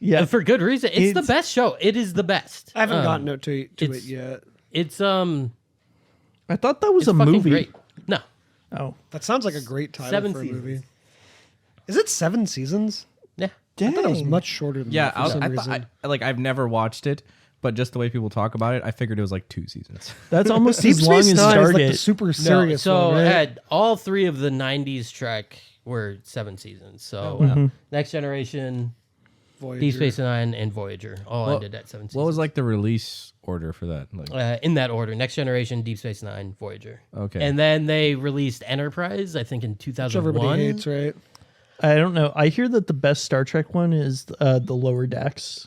Yeah. For good reason. It's the It's- best show. It is the best. I haven't gotten to it it's- yet. It's I thought that was it's a fucking movie. great. No, Oh. That sounds like a great title 7 for a seasons. movie. Is it 7 seasons? yeah. I thought it was Dang. much shorter than yeah, that for some I reason. thought like I've never watched it, but just the way people talk about it, I figured it was like 2 seasons. That's almost Deep as long Space as Nine is like the Stargate. super No, serious so one, right? at all 3 of the '90s Trek were 7 seasons. So Mm-hmm. Next Generation, Voyager. Deep Space Nine, and Voyager all Well, ended at 7 seasons. What was like the release order for that? Like, In that order: Next Generation, Deep Space Nine, Voyager. Okay. And then they released Enterprise, I think, in Which 2001. everybody hates, right? I don't know. I hear that the best Star Trek one is the Lower Decks.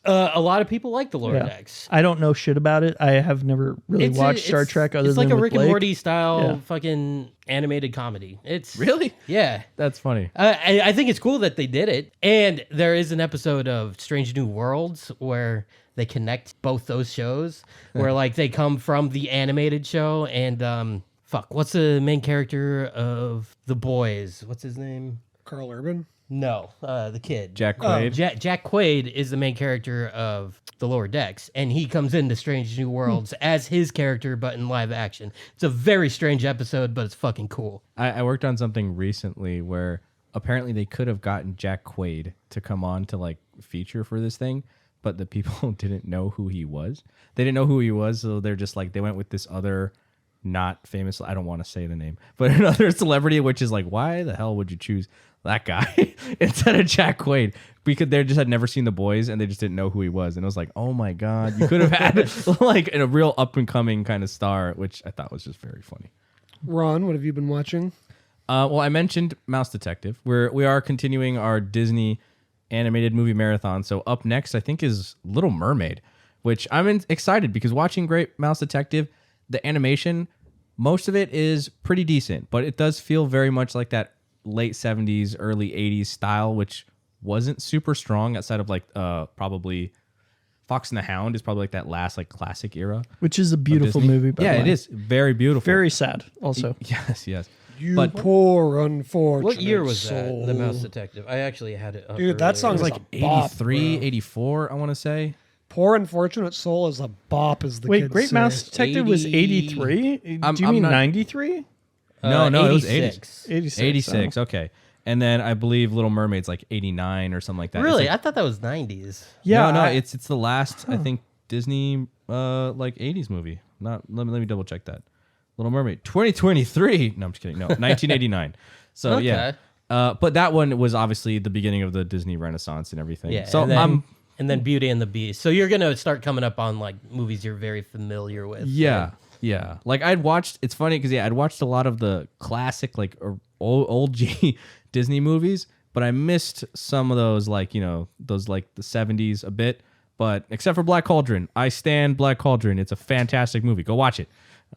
A lot of people like the Lower Yeah. Decks. I don't know shit about it. I have never really watched Star Trek other it's than like a with Rick Blake. and Morty style Yeah. fucking animated comedy. It's really? yeah. That's funny. I think it's cool that they did it. And there is an episode of Strange New Worlds where they connect both those shows, where like they come from the animated show and what's the main character of The Boys? What's his name? Carl Urban. No, the kid. Jack Quaid. Jack Quaid is the main character of The Lower Decks, and he comes into Strange New Worlds as his character, but in live action. It's a very strange episode, but it's fucking cool. I worked on something recently where apparently they could have gotten Jack Quaid to come on to like feature for this thing, but the people didn't know who he was. They didn't know who he was, so they're just like they went with this other not famous, I don't want to say the name, but another celebrity, which is like, why the hell would you choose that guy instead of Jack Quaid? Because they just had never seen The Boys and they just didn't know who he was. And it was like, oh my God, you could have had like a real up and coming kind of star, which I thought was just very funny. Ron, what have you been watching? Well, I mentioned Mouse Detective. We are continuing our Disney animated movie marathon. So up next, I think, is Little Mermaid, which I'm excited because watching Great Mouse Detective, the animation, most of it is pretty decent, but it does feel very much like that late 70s, early 80s style, which wasn't super strong outside of like probably Fox and the Hound is probably like that last like classic era. Which is a beautiful Disney. movie, by Yeah, the it way. is very beautiful. Very sad, also. Yes, yes. You But- poor unfortunate What year was soul. that? The Mouse Detective. I actually had it up. Dude, that earlier. song's Like like a bop, 83, bro. 84, I want to say. Poor unfortunate soul is a bop, as the Wait, kids Great say. Mouse Detective was 80 83? Do you I'm mean not- 93? No, it was 86. 86. 86, okay. And then I believe Little Mermaid's like 89 or something like that. Really? It's I like, thought that was 90s. Yeah, no, I- it's the last I think Disney like 80s movie. Not let me double check that. Little Mermaid 2023. No, I'm just kidding. No, 1989. So yeah. Okay. But that one was obviously the beginning of the Disney Renaissance and everything. Yeah. So and then Beauty and the Beast. So you're gonna start coming up on like movies you're very familiar with. yeah. Yeah. Like I'd watched, it's funny because I'd watched a lot of the classic like old G Disney movies, but I missed some of those like, those like the 70s a bit. But except for Black Cauldron, I stand Black Cauldron. It's a fantastic movie. Go watch it.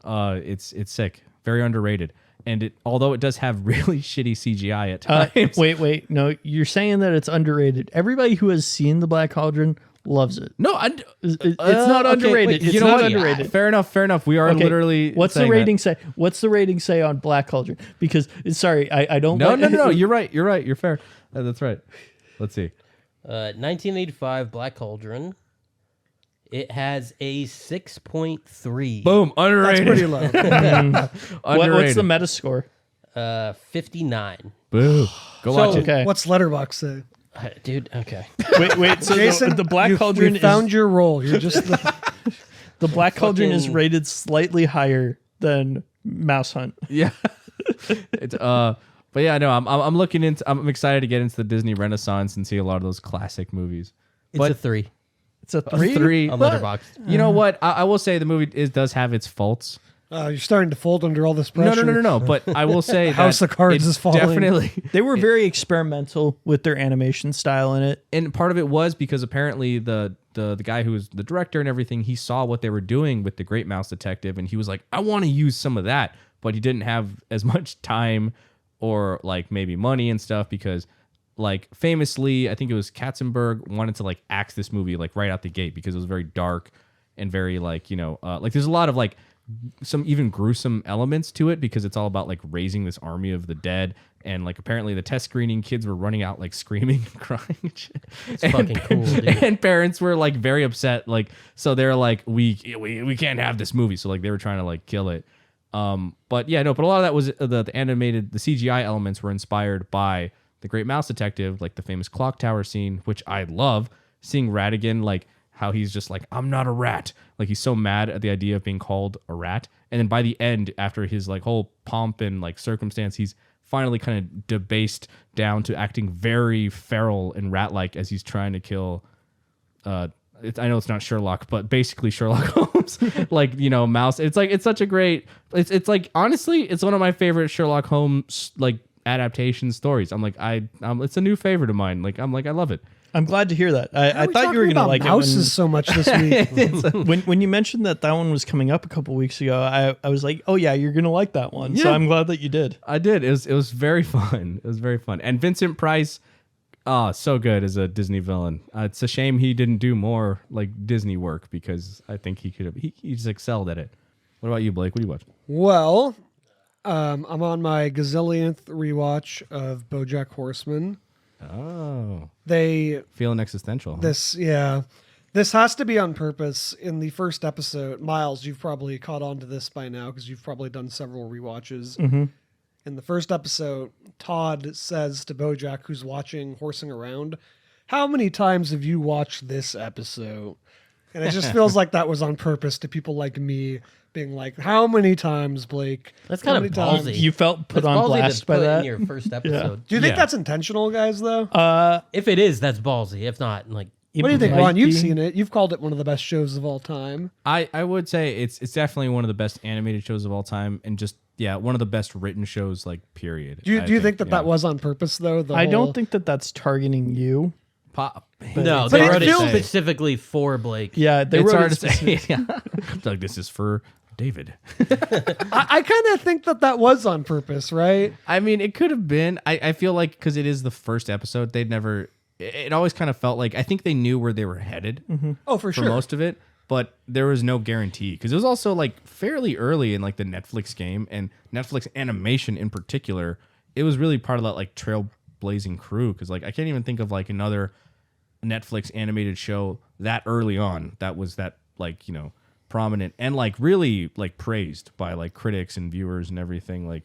It's sick. Very underrated. And although it does have really shitty CGI at times. Wait. No, you're saying that it's underrated. Everybody who has seen the Black Cauldron loves it. No, It's not underrated. Wait, It's not what? underrated. Fair enough. We are Okay, literally. What's the saying rating say? What's the rating say on Black Cauldron? Because sorry, I don't. No, like, no. You're right. You're fair. That's right. Let's see. 1985 Black Cauldron. It has a 6.3. Boom. That's Underrated. pretty low. Underrated. What's the Metascore? 59. Boo. Go watch it. Okay. What's Letterboxd say? Dude, okay. Wait. So Jason, the Black you Cauldron found your role. You're just the Black Cauldron is Fucking- rated slightly higher than Mouse Hunt. Yeah. It's but yeah, no, I'm looking into. I'm excited to get into the Disney Renaissance and see a lot of those classic movies. It's a 3 It's a 3. Three. on But Letterboxd. you know what? I will say the movie does have its faults. you're starting to fold under all this pressure. No. But I will say that House of Cards it is falling. Definitely. They were very experimental with their animation style in it. And part of it was because apparently the guy who was the director and everything, he saw what they were doing with the Great Mouse Detective, and he was like, I want to use some of that, but he didn't have as much time or like maybe money and stuff because like famously, I think it was Katzenberg wanted to like axe this movie like right out the gate because it was very dark and very like like there's a lot of like some even gruesome elements to it because it's all about like raising this army of the dead. And like apparently the test screening kids were running out like screaming and crying and shit. It's fucking cool, dude. And parents were like very upset. Like, so they're like, we can't have this movie. So like they were trying to like kill it. But yeah, no, but a lot of that was the animated, the CGI elements were inspired by the Great Mouse Detective, like the famous clock tower scene, which I love seeing Ratigan, like how he's just like, I'm not a rat. Like he's so mad at the idea of being called a rat. And then by the end, after his like whole pomp and like circumstance, he's finally kind of debased down to acting very feral and rat-like as he's trying to kill I know it's not Sherlock, but basically Sherlock Holmes, like, Mouse. It's like, it's such a great, it's like, honestly, it's one of my favorite Sherlock Holmes, like, adaptation stories. I'm like, it's a new favorite of mine. Like, I love it. I'm glad to hear that. I we thought you were talking going to about like Mouses so much this week. when you mentioned that one was coming up a couple weeks ago. I was like, oh yeah, you're going to like that one. So Yeah. I'm glad that you did. I did. It was very fun. It was very fun. And Vincent Price, so good as a Disney villain. It's a shame he didn't do more like Disney work because I think he could have. He just excelled at it. What about you, Blake? What do you watch? Well, I'm on my gazillionth rewatch of BoJack Horseman. Oh, They feeling existential. Huh? This has to be on purpose. In the first episode, Miles, you've probably caught on to this by now because you've probably done several rewatches. Mm-hmm. In the first episode, Todd says to BoJack, who's watching Horsing Around, "How many times have you watched this episode?" And it just feels like that was on purpose to people like me, being like, "How many times, Blake?" That's How kind many of times?" ballsy. You felt put That's on ballsy blast to by put that. in your first episode. Do you think Yeah. that's intentional, guys? Though, If it is, that's ballsy. If not, like, what do you think, might Ron? You've be. seen it. You've called it one of the best shows of all time. I would say it's definitely one of the best animated shows of all time, and just one of the best written shows, like, period. Do you think that yeah. that was on purpose though? I don't think that that's targeting you. Pop? no, But they it wrote it feels- specifically for Blake. Yeah, they It's wrote hard it to say. It's like, this is for David. I kind of think that was on purpose, right? I mean, it could have been. I feel like because it is the first episode, they'd never. It always kind of felt like I think they knew where they were headed Oh, for for sure. most of it, but there was no guarantee because it was also like fairly early in like the Netflix game and Netflix animation in particular. It was really part of that like trailblazing crew because like I can't even think of like another Netflix animated show that early on that was that like prominent and like really like praised by like critics and viewers and everything. Like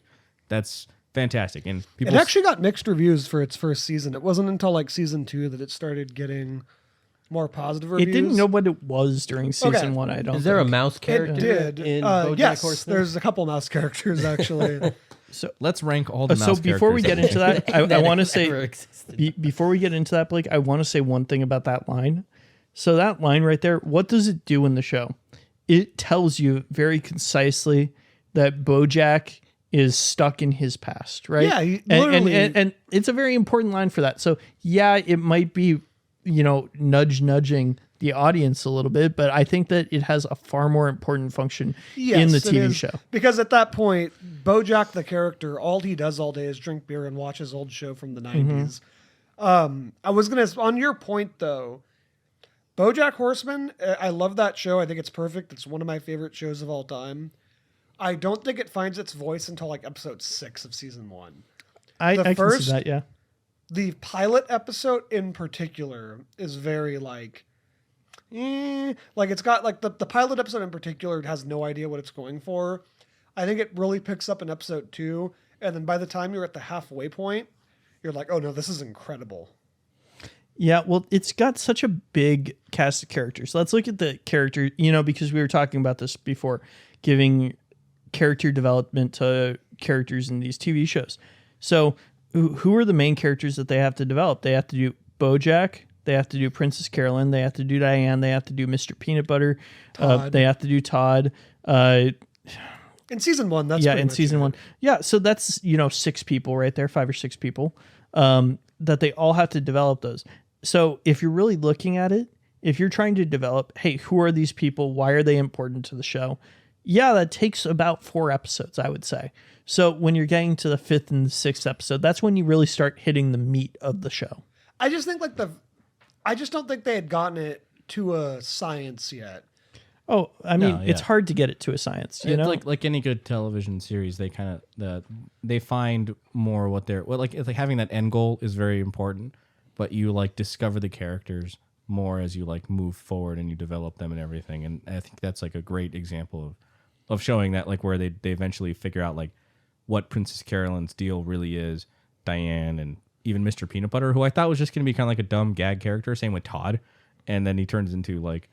that's fantastic. And It people actually got mixed reviews for its first season. It wasn't until like season 2 that it started getting more positive reviews. It didn't know what it was during season 1. I don't. Is there a think. mouse character It did. in BoJack Yes, Horseman? there's a couple mouse characters actually. let's rank all the mouse So before we characters. get into that, I That want to ever say existed. before we get into that, Blake, I want to say one thing about that line. So that line right there, what does it do in the show? It tells you very concisely that BoJack is stuck in his past, right? Yeah, and, literally. and it's a very important line for that. So yeah, it might be, nudging the audience a little bit, but I think that it has a far more important function in the Yes, it TV is. show. Because at that point, BoJack the character, all he does all day is drink beer and watch his old show from the 90s. I was gonna, on your point though, BoJack Horseman, I love that show. I think it's perfect. It's one of my favorite shows of all time. I don't think it finds its voice until like episode 6 of season 1. I can first- see that, yeah. The pilot episode in particular is very like it's got like the pilot episode in particular has no idea what it's going for. I think it really picks up in episode 2, and then by the time you're at the halfway point, you're like, oh no, this is incredible. Yeah, well, it's got such a big cast of characters. Let's look at the character, because we were talking about this before, giving character development to characters in these TV shows. So who are the main characters that they have to develop? They have to do BoJack, they have to do Princess Carolyn, they have to do Diane, they have to do Mr. Peanut Butter, they have to do Todd. In season 1, that's yeah, pretty in much season it. 1. Yeah, so that's 6 people right there, 5 or 6 people, that they all have to develop those. So if you're really looking at it, if you're trying to develop, hey, who are these people? Why are they important to the show? Yeah, that takes about 4 episodes, I would say. So when you're getting to the 5th and the 6th episode, that's when you really start hitting the meat of the show. I just think I just don't think they had gotten it to a science yet. Oh, I mean, No, it's yeah. hard to get it to a science, you It's know? like any good television series, they kind of they find more what they're it's like having that end goal is very important, but you like discover the characters more as you like move forward and you develop them and everything. And I think that's like a great example of showing that, like, where they eventually figure out like what Princess Carolyn's deal really is, Diane, and even Mr. Peanut Butter, who I thought was just going to be kind of like a dumb gag character. Same with Todd, and then he turns into like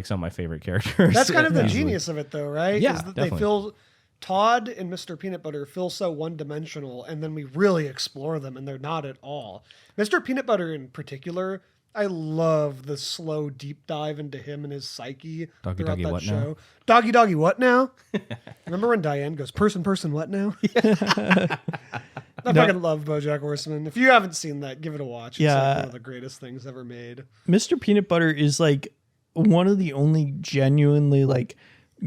some of my favorite characters. That's kind of the easily. genius of it, though, right? Yeah, is that definitely. they feel Todd and Mr. Peanut Butter feel so one-dimensional, and then we really explore them, and they're not at all. Mr. Peanut Butter, in particular, I love the slow deep dive into him and his psyche Doggy, throughout doggy, that what show. now? Doggy, doggy, what now? Remember when Diane goes, person, what now? I fucking love BoJack Horseman. If you haven't seen that, give it a watch. It's Yeah. like one of the greatest things ever made. Mr. Peanut Butter is like one of the only genuinely like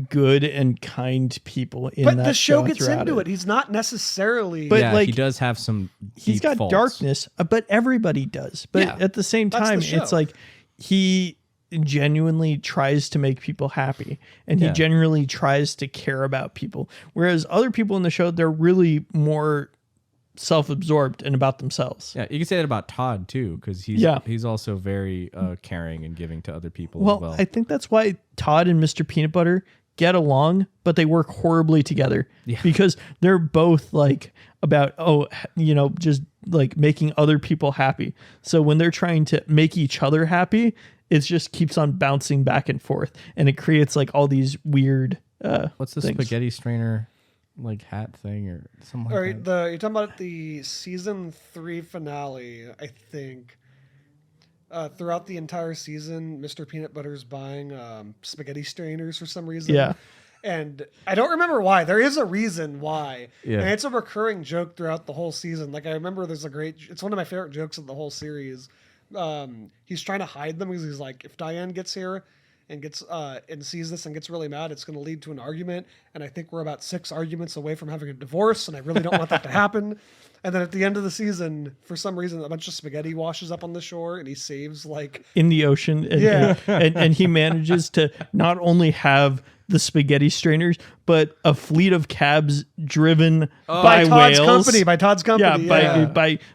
good and kind people in But that the show and gets throughout into it. He's not necessarily... But, yeah, like, he does have some. He's deep got faults. darkness, but everybody does. But Yeah. at the same That's the time, show. it's like he genuinely tries to make people happy, and he Yeah. genuinely tries to care about people. Whereas other people in the show, they're really more self-absorbed and about themselves. Yeah, you can say that about Todd too, because he's also very caring and giving to other people Well, as well. I think that's why Todd and Mr. Peanut Butter get along, but they work horribly together because they're both like about, just like making other people happy. So when they're trying to make each other happy, it just keeps on bouncing back and forth, and it creates like all these weird What's the things. spaghetti strainer like hat thing or something All like right, that? you're talking about the season 3 finale, I think. Throughout the entire season, Mr. Peanut Butter's buying spaghetti strainers for some reason. Yeah. And I don't remember why. There is a reason why. Yeah. And it's a recurring joke throughout the whole season. Like, I remember it's one of my favorite jokes of the whole series. He's trying to hide them because he's like, if Diane gets here and gets and sees this and gets really mad, it's going to lead to an argument. And I think we're about 6 arguments away from having a divorce, and I really don't want that to happen. And then at the end of the season, for some reason, a bunch of spaghetti washes up on the shore, and he saves like in the ocean. And, Yeah. and he manages to not only have the spaghetti strainers, but a fleet of cabs driven by by Todd's whales. company. By Todd's company.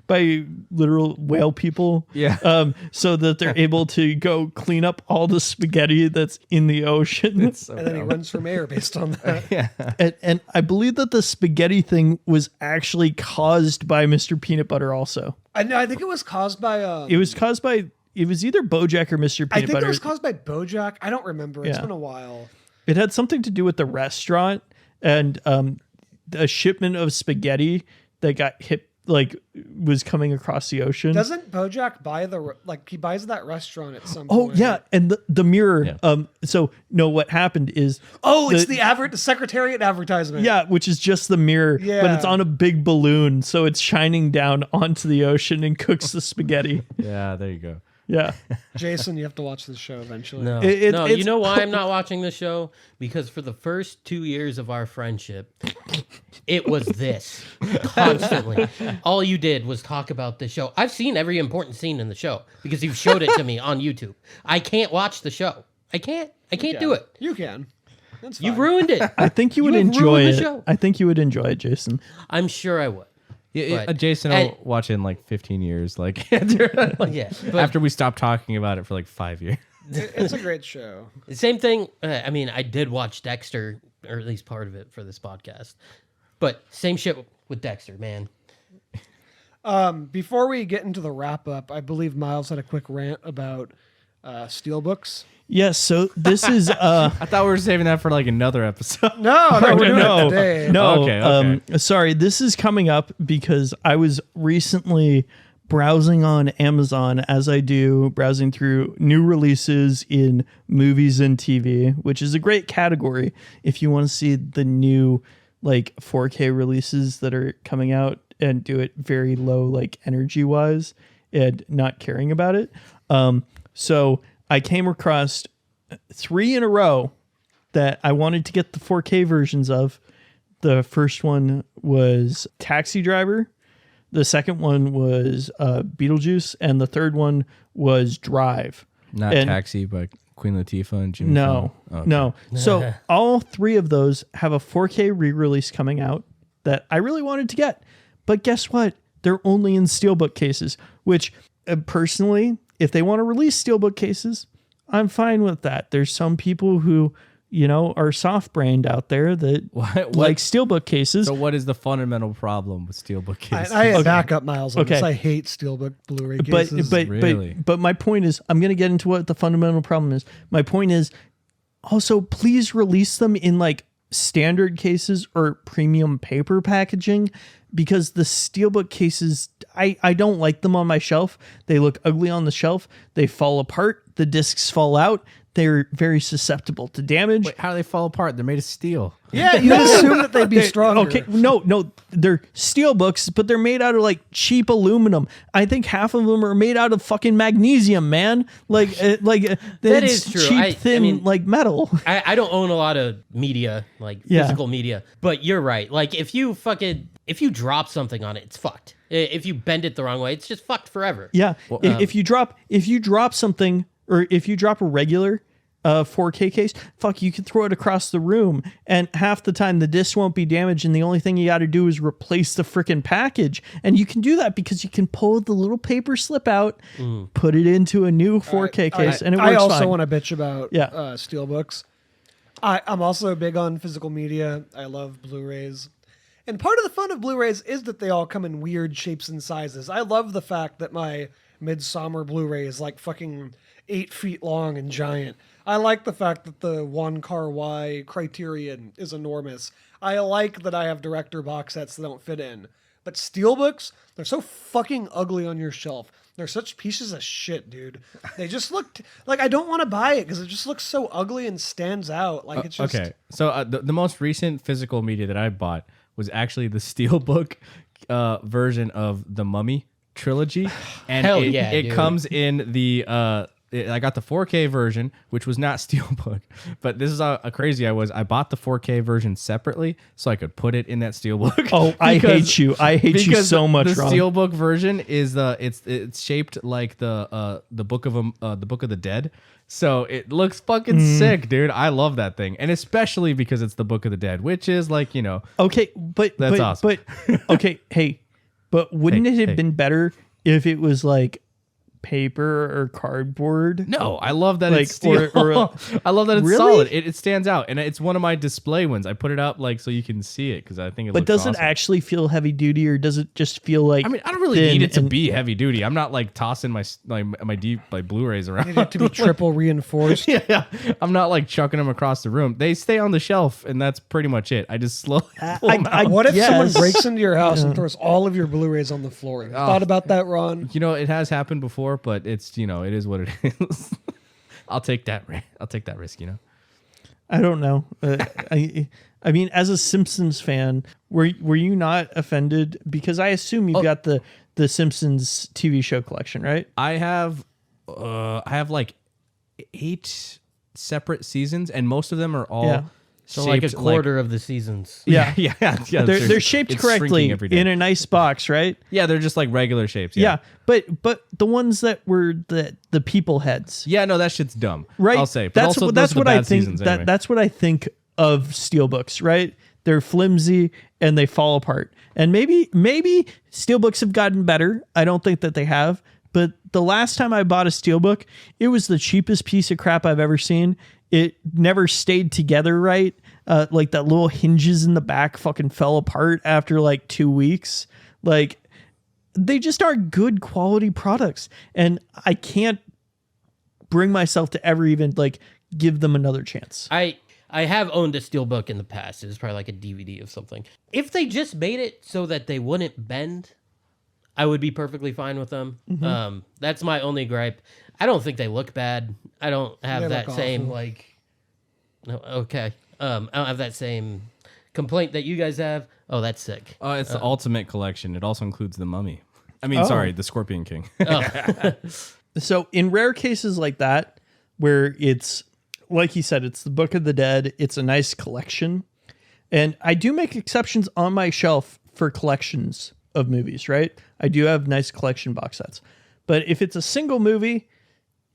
By literal whale people. Yeah. So that they're able to go clean up all the spaghetti that's in the ocean. So And then he dumb. runs for mayor based on that. And I believe that the spaghetti thing was actually caused by Mr. Peanut Butter also. I think it was caused by. It was caused by, it was either BoJack or Mr. I Peanut think Butter. it was caused by BoJack. I don't remember. It's Yeah. been a while. It had something to do with the restaurant and a shipment of spaghetti that got hit, like, was coming across the ocean. Doesn't BoJack buy he buys that restaurant at some Oh point? yeah, and the mirror. Yeah. So no, what happened is It's the Secretariat advertisement. yeah, which is just the mirror, but Yeah. it's on a big balloon, so it's shining down onto the ocean and cooks the spaghetti. Yeah, there you go. Yeah, Jason, you have to watch this show eventually. No, No, you it's- know why I'm not watching this show? Because for the first 2 years of our friendship, it was this constantly. All you did was talk about the show. I've seen every important scene in the show because you've showed it to me on YouTube. I can't watch the show. I can't do it. You can. That's fine. You've ruined it. I think you would have enjoy ruined it. the show. I think you would enjoy it, Jason. I'm sure I would. Yeah, But- Jason and- will watch it in like 15 years, like after, Yeah, but- after we stop talking about it for like 5 years. It's a great show. Same thing. I mean, I did watch Dexter, or at least part of it, for this podcast. But same shit with Dexter, man. Before we get into the wrap up, I believe Miles had a quick rant about steelbooks. Yes. So this is I thought we were saving that for like another episode. No, we're doing it today. No, Okay. sorry. This is coming up because I was recently browsing on Amazon, as I do, browsing through new releases in movies and TV, which is a great category if you want to see the new like 4K releases that are coming out and do it very low, like energy wise, and not caring about it. So I came across 3 in a row that I wanted to get the 4K versions of. The first one was Taxi Driver. The second one was Beetlejuice. And the third one was Drive. Not And- Taxi, but Queen Latifah and Jimmy No, Fallon. Okay. no. So all 3 of those have a 4K re-release coming out that I really wanted to get. But guess what? They're only in steelbook cases, which personally, if they want to release steelbook cases, I'm fine with that. There's some people who, you know, are soft-brained out there that What- like steelbook cases. So what is the fundamental problem with steelbook cases? I back up Miles on this. Okay. I hate steelbook Blu-ray but cases. Really? but my point is, I'm going to get into what the fundamental problem is. My point is also, please release them in like standard cases or premium paper packaging, because the steelbook cases, I don't like them on my shelf. They look ugly on the shelf. They fall apart. The discs fall out. They're very susceptible to damage. Wait, how do they fall apart? They're made of steel. yeah, you assume that they'd be stronger. Okay, no, they're steel books, but they're made out of like cheap aluminum. I think half of them are made out of fucking magnesium, man. That is true. Cheap, thin, I mean- like metal. I don't own a lot of media, like Yeah. physical media, but you're right. Like if you drop something on it, it's fucked. If you bend it the wrong way, it's just fucked forever. Yeah, if you drop something, or if you drop a regular 4K case, you can throw it across the room, and half the time the disc won't be damaged, and the only thing you got to do is replace the freaking package. And you can do that because you can pull the little paper slip out, put it into a new 4K case, and it works I also fine. want to bitch about Yeah. steelbooks. I'm also big on physical media. I love Blu-rays. And part of the fun of Blu-rays is that they all come in weird shapes and sizes. I love the fact that my Midsummer Blu-ray is like fucking 8 feet long and giant. I like the fact that the 1-car-Y Criterion is enormous. I like that I have director box sets that don't fit in. But steelbooks, they're so fucking ugly on your shelf. They're such pieces of shit, dude. They just look like I don't want to buy it because it just looks so ugly and stands out. Like it's just Okay, so the most recent physical media that I bought was actually the steelbook version of the Mummy trilogy, and Hell it, yeah, it dude. comes in the I got the 4K version, which was not Steelbook, but this is how crazy I was. I bought the 4K version separately so I could put it in that Steelbook. Oh, I hate you. I hate you so much, The Ron. Steelbook version is it's shaped like the Book of the Dead. So it looks fucking sick, dude. I love that thing. And especially because it's the Book of the Dead, which is like, Okay, but That's awesome. But okay, hey, but wouldn't it have been better if it was like paper or cardboard? no, I love that Like, it's steel. I love that it's Really? solid. It stands out, and it's one of my display ones. I put it up like so you can see it because I think it But looks does awesome. it actually feel heavy duty, or does it just feel like? I mean, I don't really thin need it to and- be heavy duty. I'm not like tossing my deep Blu-rays around. Need it to be triple reinforced. Yeah, I'm not like chucking them across the room. They stay on the shelf, and that's pretty much it. I just slowly pull them out. What if someone guess. breaks into your house and throws all of your Blu-rays on the floor? Thought about that, Ron? It has happened before, but it's it is what it is. I'll take that risk. I don't know. I mean, as a Simpsons fan, were you not offended? Because I assume you've got the Simpsons TV show collection, right? I have like 8 separate seasons, and most of them are all Yeah. So like a shaped quarter of the seasons. Yeah. yeah. They're shaped it's correctly shrinking every day. in a nice box, right? Yeah, they're just like regular shapes. Yeah. But the ones that were the people heads, Yeah, no, that shit's dumb. right? I'll say. But also, that's those are what the I bad think. seasons anyway. That's what I think of steelbooks, right? They're flimsy and they fall apart. And maybe steelbooks have gotten better. I don't think that they have. But the last time I bought a steelbook, it was the cheapest piece of crap I've ever seen. It never stayed together right. Like that little hinges in the back fucking fell apart after like 2 weeks. Like they just aren't good quality products. And I can't bring myself to ever even like give them another chance. I have owned a steelbook in the past. It was probably like a DVD of something. If they just made it so that they wouldn't bend, I would be perfectly fine with them. That's my only gripe. I don't think they look bad. I don't have They that look same awful. like. No, okay. I don't have that same complaint that you guys have. Oh, that's sick. It's the Ultimate Collection. It also includes the Mummy. I mean, Oh. sorry, the Scorpion King. So in rare cases like that, where it's like you said, it's the Book of the Dead, it's a nice collection. And I do make exceptions on my shelf for collections of movies, right? I do have nice collection box sets. But if it's a single movie,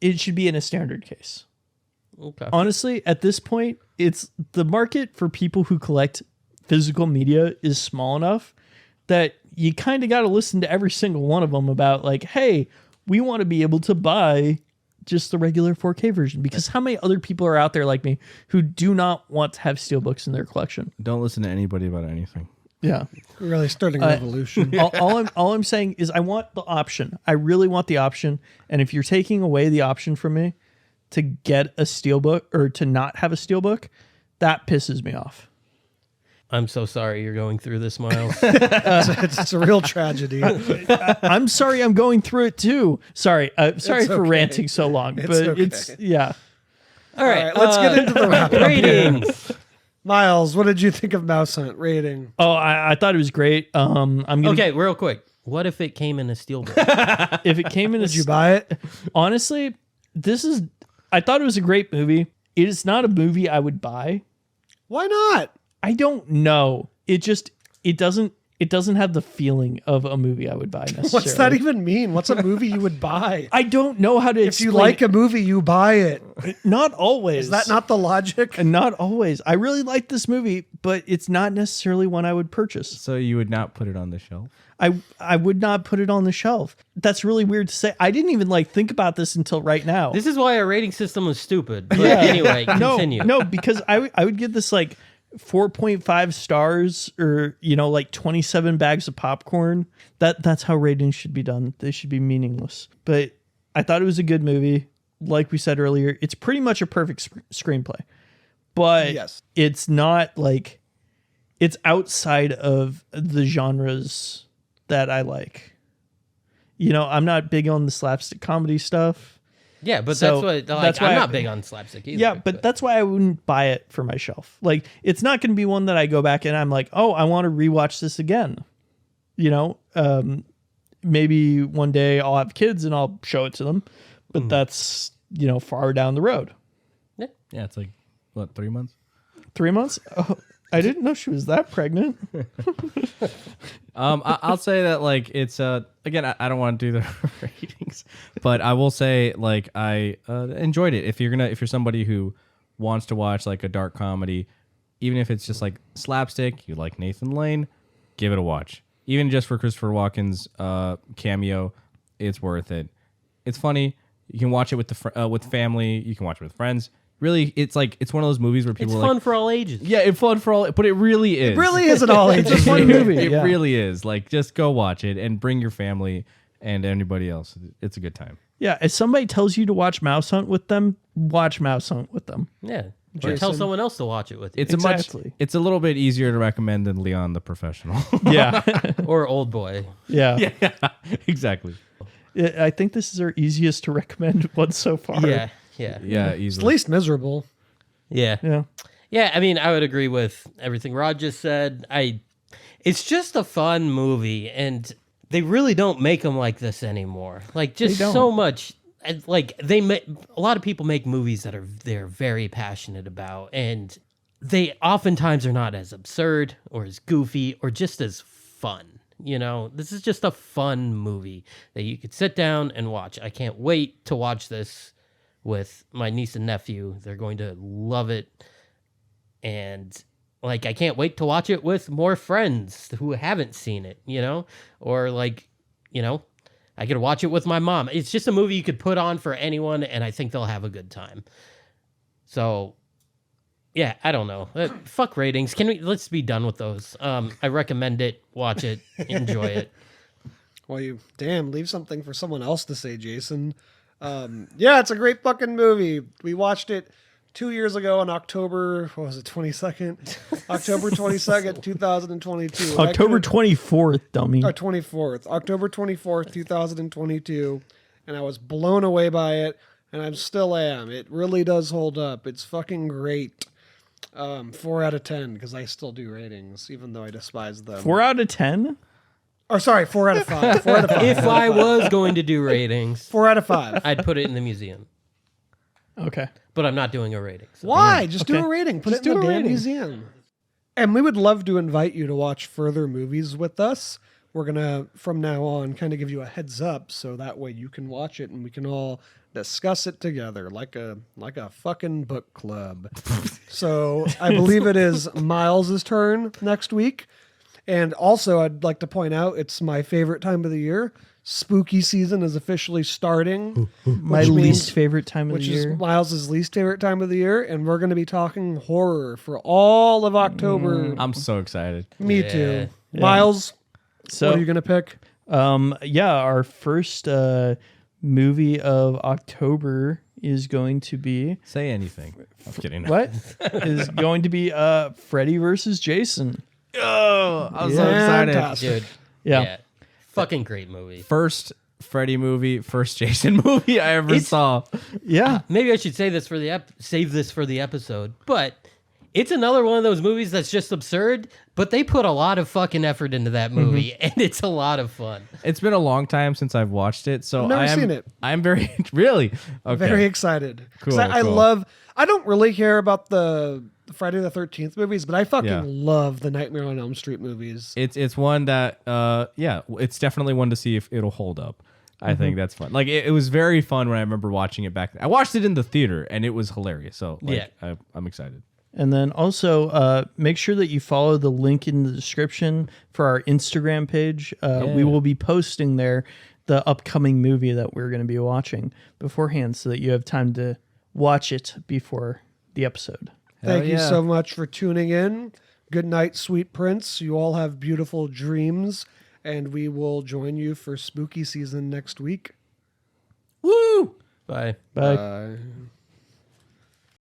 it should be in a standard case. Okay. Honestly, at this point, it's the market for people who collect physical media is small enough that you kind of got to listen to every single one of them about like, hey, we want to be able to buy just the regular 4K version, because how many other people are out there like me who do not want to have steelbooks in their collection? Don't listen to anybody about anything. Yeah. We're really starting a revolution. all I'm saying is I want the option. I really want the option. And if you're taking away the option from me to get a steelbook or to not have a steelbook, that pisses me off. I'm so sorry you're going through this, Miles. It's a real tragedy. I'm sorry I'm going through it too. Sorry It's for okay. ranting so long, but okay. it's yeah. All right, let's get into the wrap up. ratings. Miles, what did you think of Mouse Hunt rating? Oh, I thought it was great. I'm gonna Okay, real quick. What if it came in a steelbook? if it came in Did you buy it? honestly, I thought it was a great movie. It is not a movie I would buy. Why not? I don't know. It doesn't have the feeling of a movie I would buy necessarily. What's that even mean? What's a movie you would buy? I don't know how to If explain you like it. a movie, you buy it. Not always. Is that not the logic? And not always. I really like this movie, but it's not necessarily one I would purchase. So you would not put it on the shelf? I would not put it on the shelf. That's really weird to say. I didn't even think about this until right now. This is why our rating system was stupid. But anyway, continue. No, because I would give this 4.5 stars or 27 bags of popcorn. That's how ratings should be done. They should be meaningless. But I thought it was a good movie. Like we said earlier, it's pretty much a perfect screenplay. But Yes. it's not it's outside of the genres that I like. I'm not big on the slapstick comedy stuff. Yeah, but So, that's why I'm not big on slapstick either. Yeah, but that's why I wouldn't buy it for my shelf. It's not going to be one that I go back and I'm like, oh, I want to rewatch this again. Maybe one day I'll have kids and I'll show it to them. But that's far down the road. Yeah, it's like, what, 3 months? 3 months? Oh, I didn't know she was that pregnant. I'll say that, like, it's again, I don't want to do the ratings, but I will say, like, I enjoyed it. If you're somebody who wants to watch like a dark comedy, even if it's just like slapstick, you like Nathan Lane, give it a watch. Even just for Christopher Walken's cameo, it's worth it. It's funny. You can watch it with with family. You can watch it with friends. Really, it's one of those movies where people It's are fun like, for all ages. yeah, it's fun for all, but it really is. It really is an all It's a ages fun movie. It yeah. really is. Like, just go watch it and bring your family and anybody else. It's a good time. Yeah, if somebody tells you to watch Mouse Hunt with them, watch Mouse Hunt with them. Yeah. Or tell someone else to watch it with you. It's a little bit easier to recommend than Leon the Professional. Yeah. Or Old Boy. Yeah. Yeah, exactly. I think this is our easiest to recommend one so far. Yeah. Yeah. Yeah, It's easily. least miserable. Yeah. Yeah. Yeah, I mean, I would agree with everything Rod just said. It's just a fun movie, and they really don't make them like this anymore. Like, just They don't. so much. Like, a lot of people make movies that they're very passionate about, and they oftentimes are not as absurd or as goofy or just as fun. This is just a fun movie that you could sit down and watch. I can't wait to watch this with my niece and nephew. They're going to love it. And like, I can't wait to watch it with more friends who haven't seen it, or like, I could watch it with my mom. It's just a movie you could put on for anyone, and I think they'll have a good time. So yeah, I don't know. Fuck ratings. Let's be done with those. I recommend it. Watch it. Enjoy it. Well, leave something for someone else to say, Jason. Yeah, it's a great fucking movie. We watched it 2 years ago on October, 22nd? October 22nd, 2022. October 24th, dummy. 24th. October 24th, 2022. And I was blown away by it, and I still am. It really does hold up. It's fucking great. 4 out of 10, because I still do ratings, even though I despise them. 4 out of 10? Or sorry, 4 out of 5. 4 out of 5. If I was going to do ratings, 4 out of 5. I'd put it in the museum. Okay. But I'm not doing a rating. So. Why? Just do Okay. a rating. Put Just it in do the a damn rating. museum. And we would love to invite you to watch further movies with us. We're going to, from now on, kind of give you a heads up so that way you can watch it and we can all discuss it together like a fucking book club. So I believe it is Miles' turn next week. And also, I'd like to point out, it's my favorite time of the year. Spooky season is officially starting. My which means- least favorite time of the which year. is Miles' least favorite time of the year, and we're going to be talking horror for all of October. I'm so excited. Me Yeah. too. Yeah. Miles, So, what are you going to pick? our first movie of October is going to be Say anything. I'm kidding. what? Is going to be Freddy versus Jason. Oh, I'm so excited. Fantastic. Dude. Yeah. Fucking great movie. First Freddy movie, first Jason movie I ever saw. Yeah. Maybe I should say this for save this for the episode, but it's another one of those movies that's just absurd, but they put a lot of fucking effort into that movie, and it's a lot of fun. It's been a long time since I've watched it, so I've never seen it. I'm very really okay. Very excited. 'Cause Cool, I cool. love, I don't really care about the Friday the 13th movies, but I fucking Yeah. love the Nightmare on Elm Street movies. It's one that it's definitely one to see if it'll hold up. I think that's fun. Like it was very fun when I remember watching it back then. I watched it in the theater and it was hilarious. So like, I'm excited. And then also make sure that you follow the link in the description for our Instagram page. We will be posting there the upcoming movie that we're going to be watching beforehand so that you have time to watch it before the episode. Thank you yeah. so much for tuning in. Good night, sweet prince. You all have beautiful dreams, and we will join you for spooky season next week. Woo! Bye. Bye. Bye.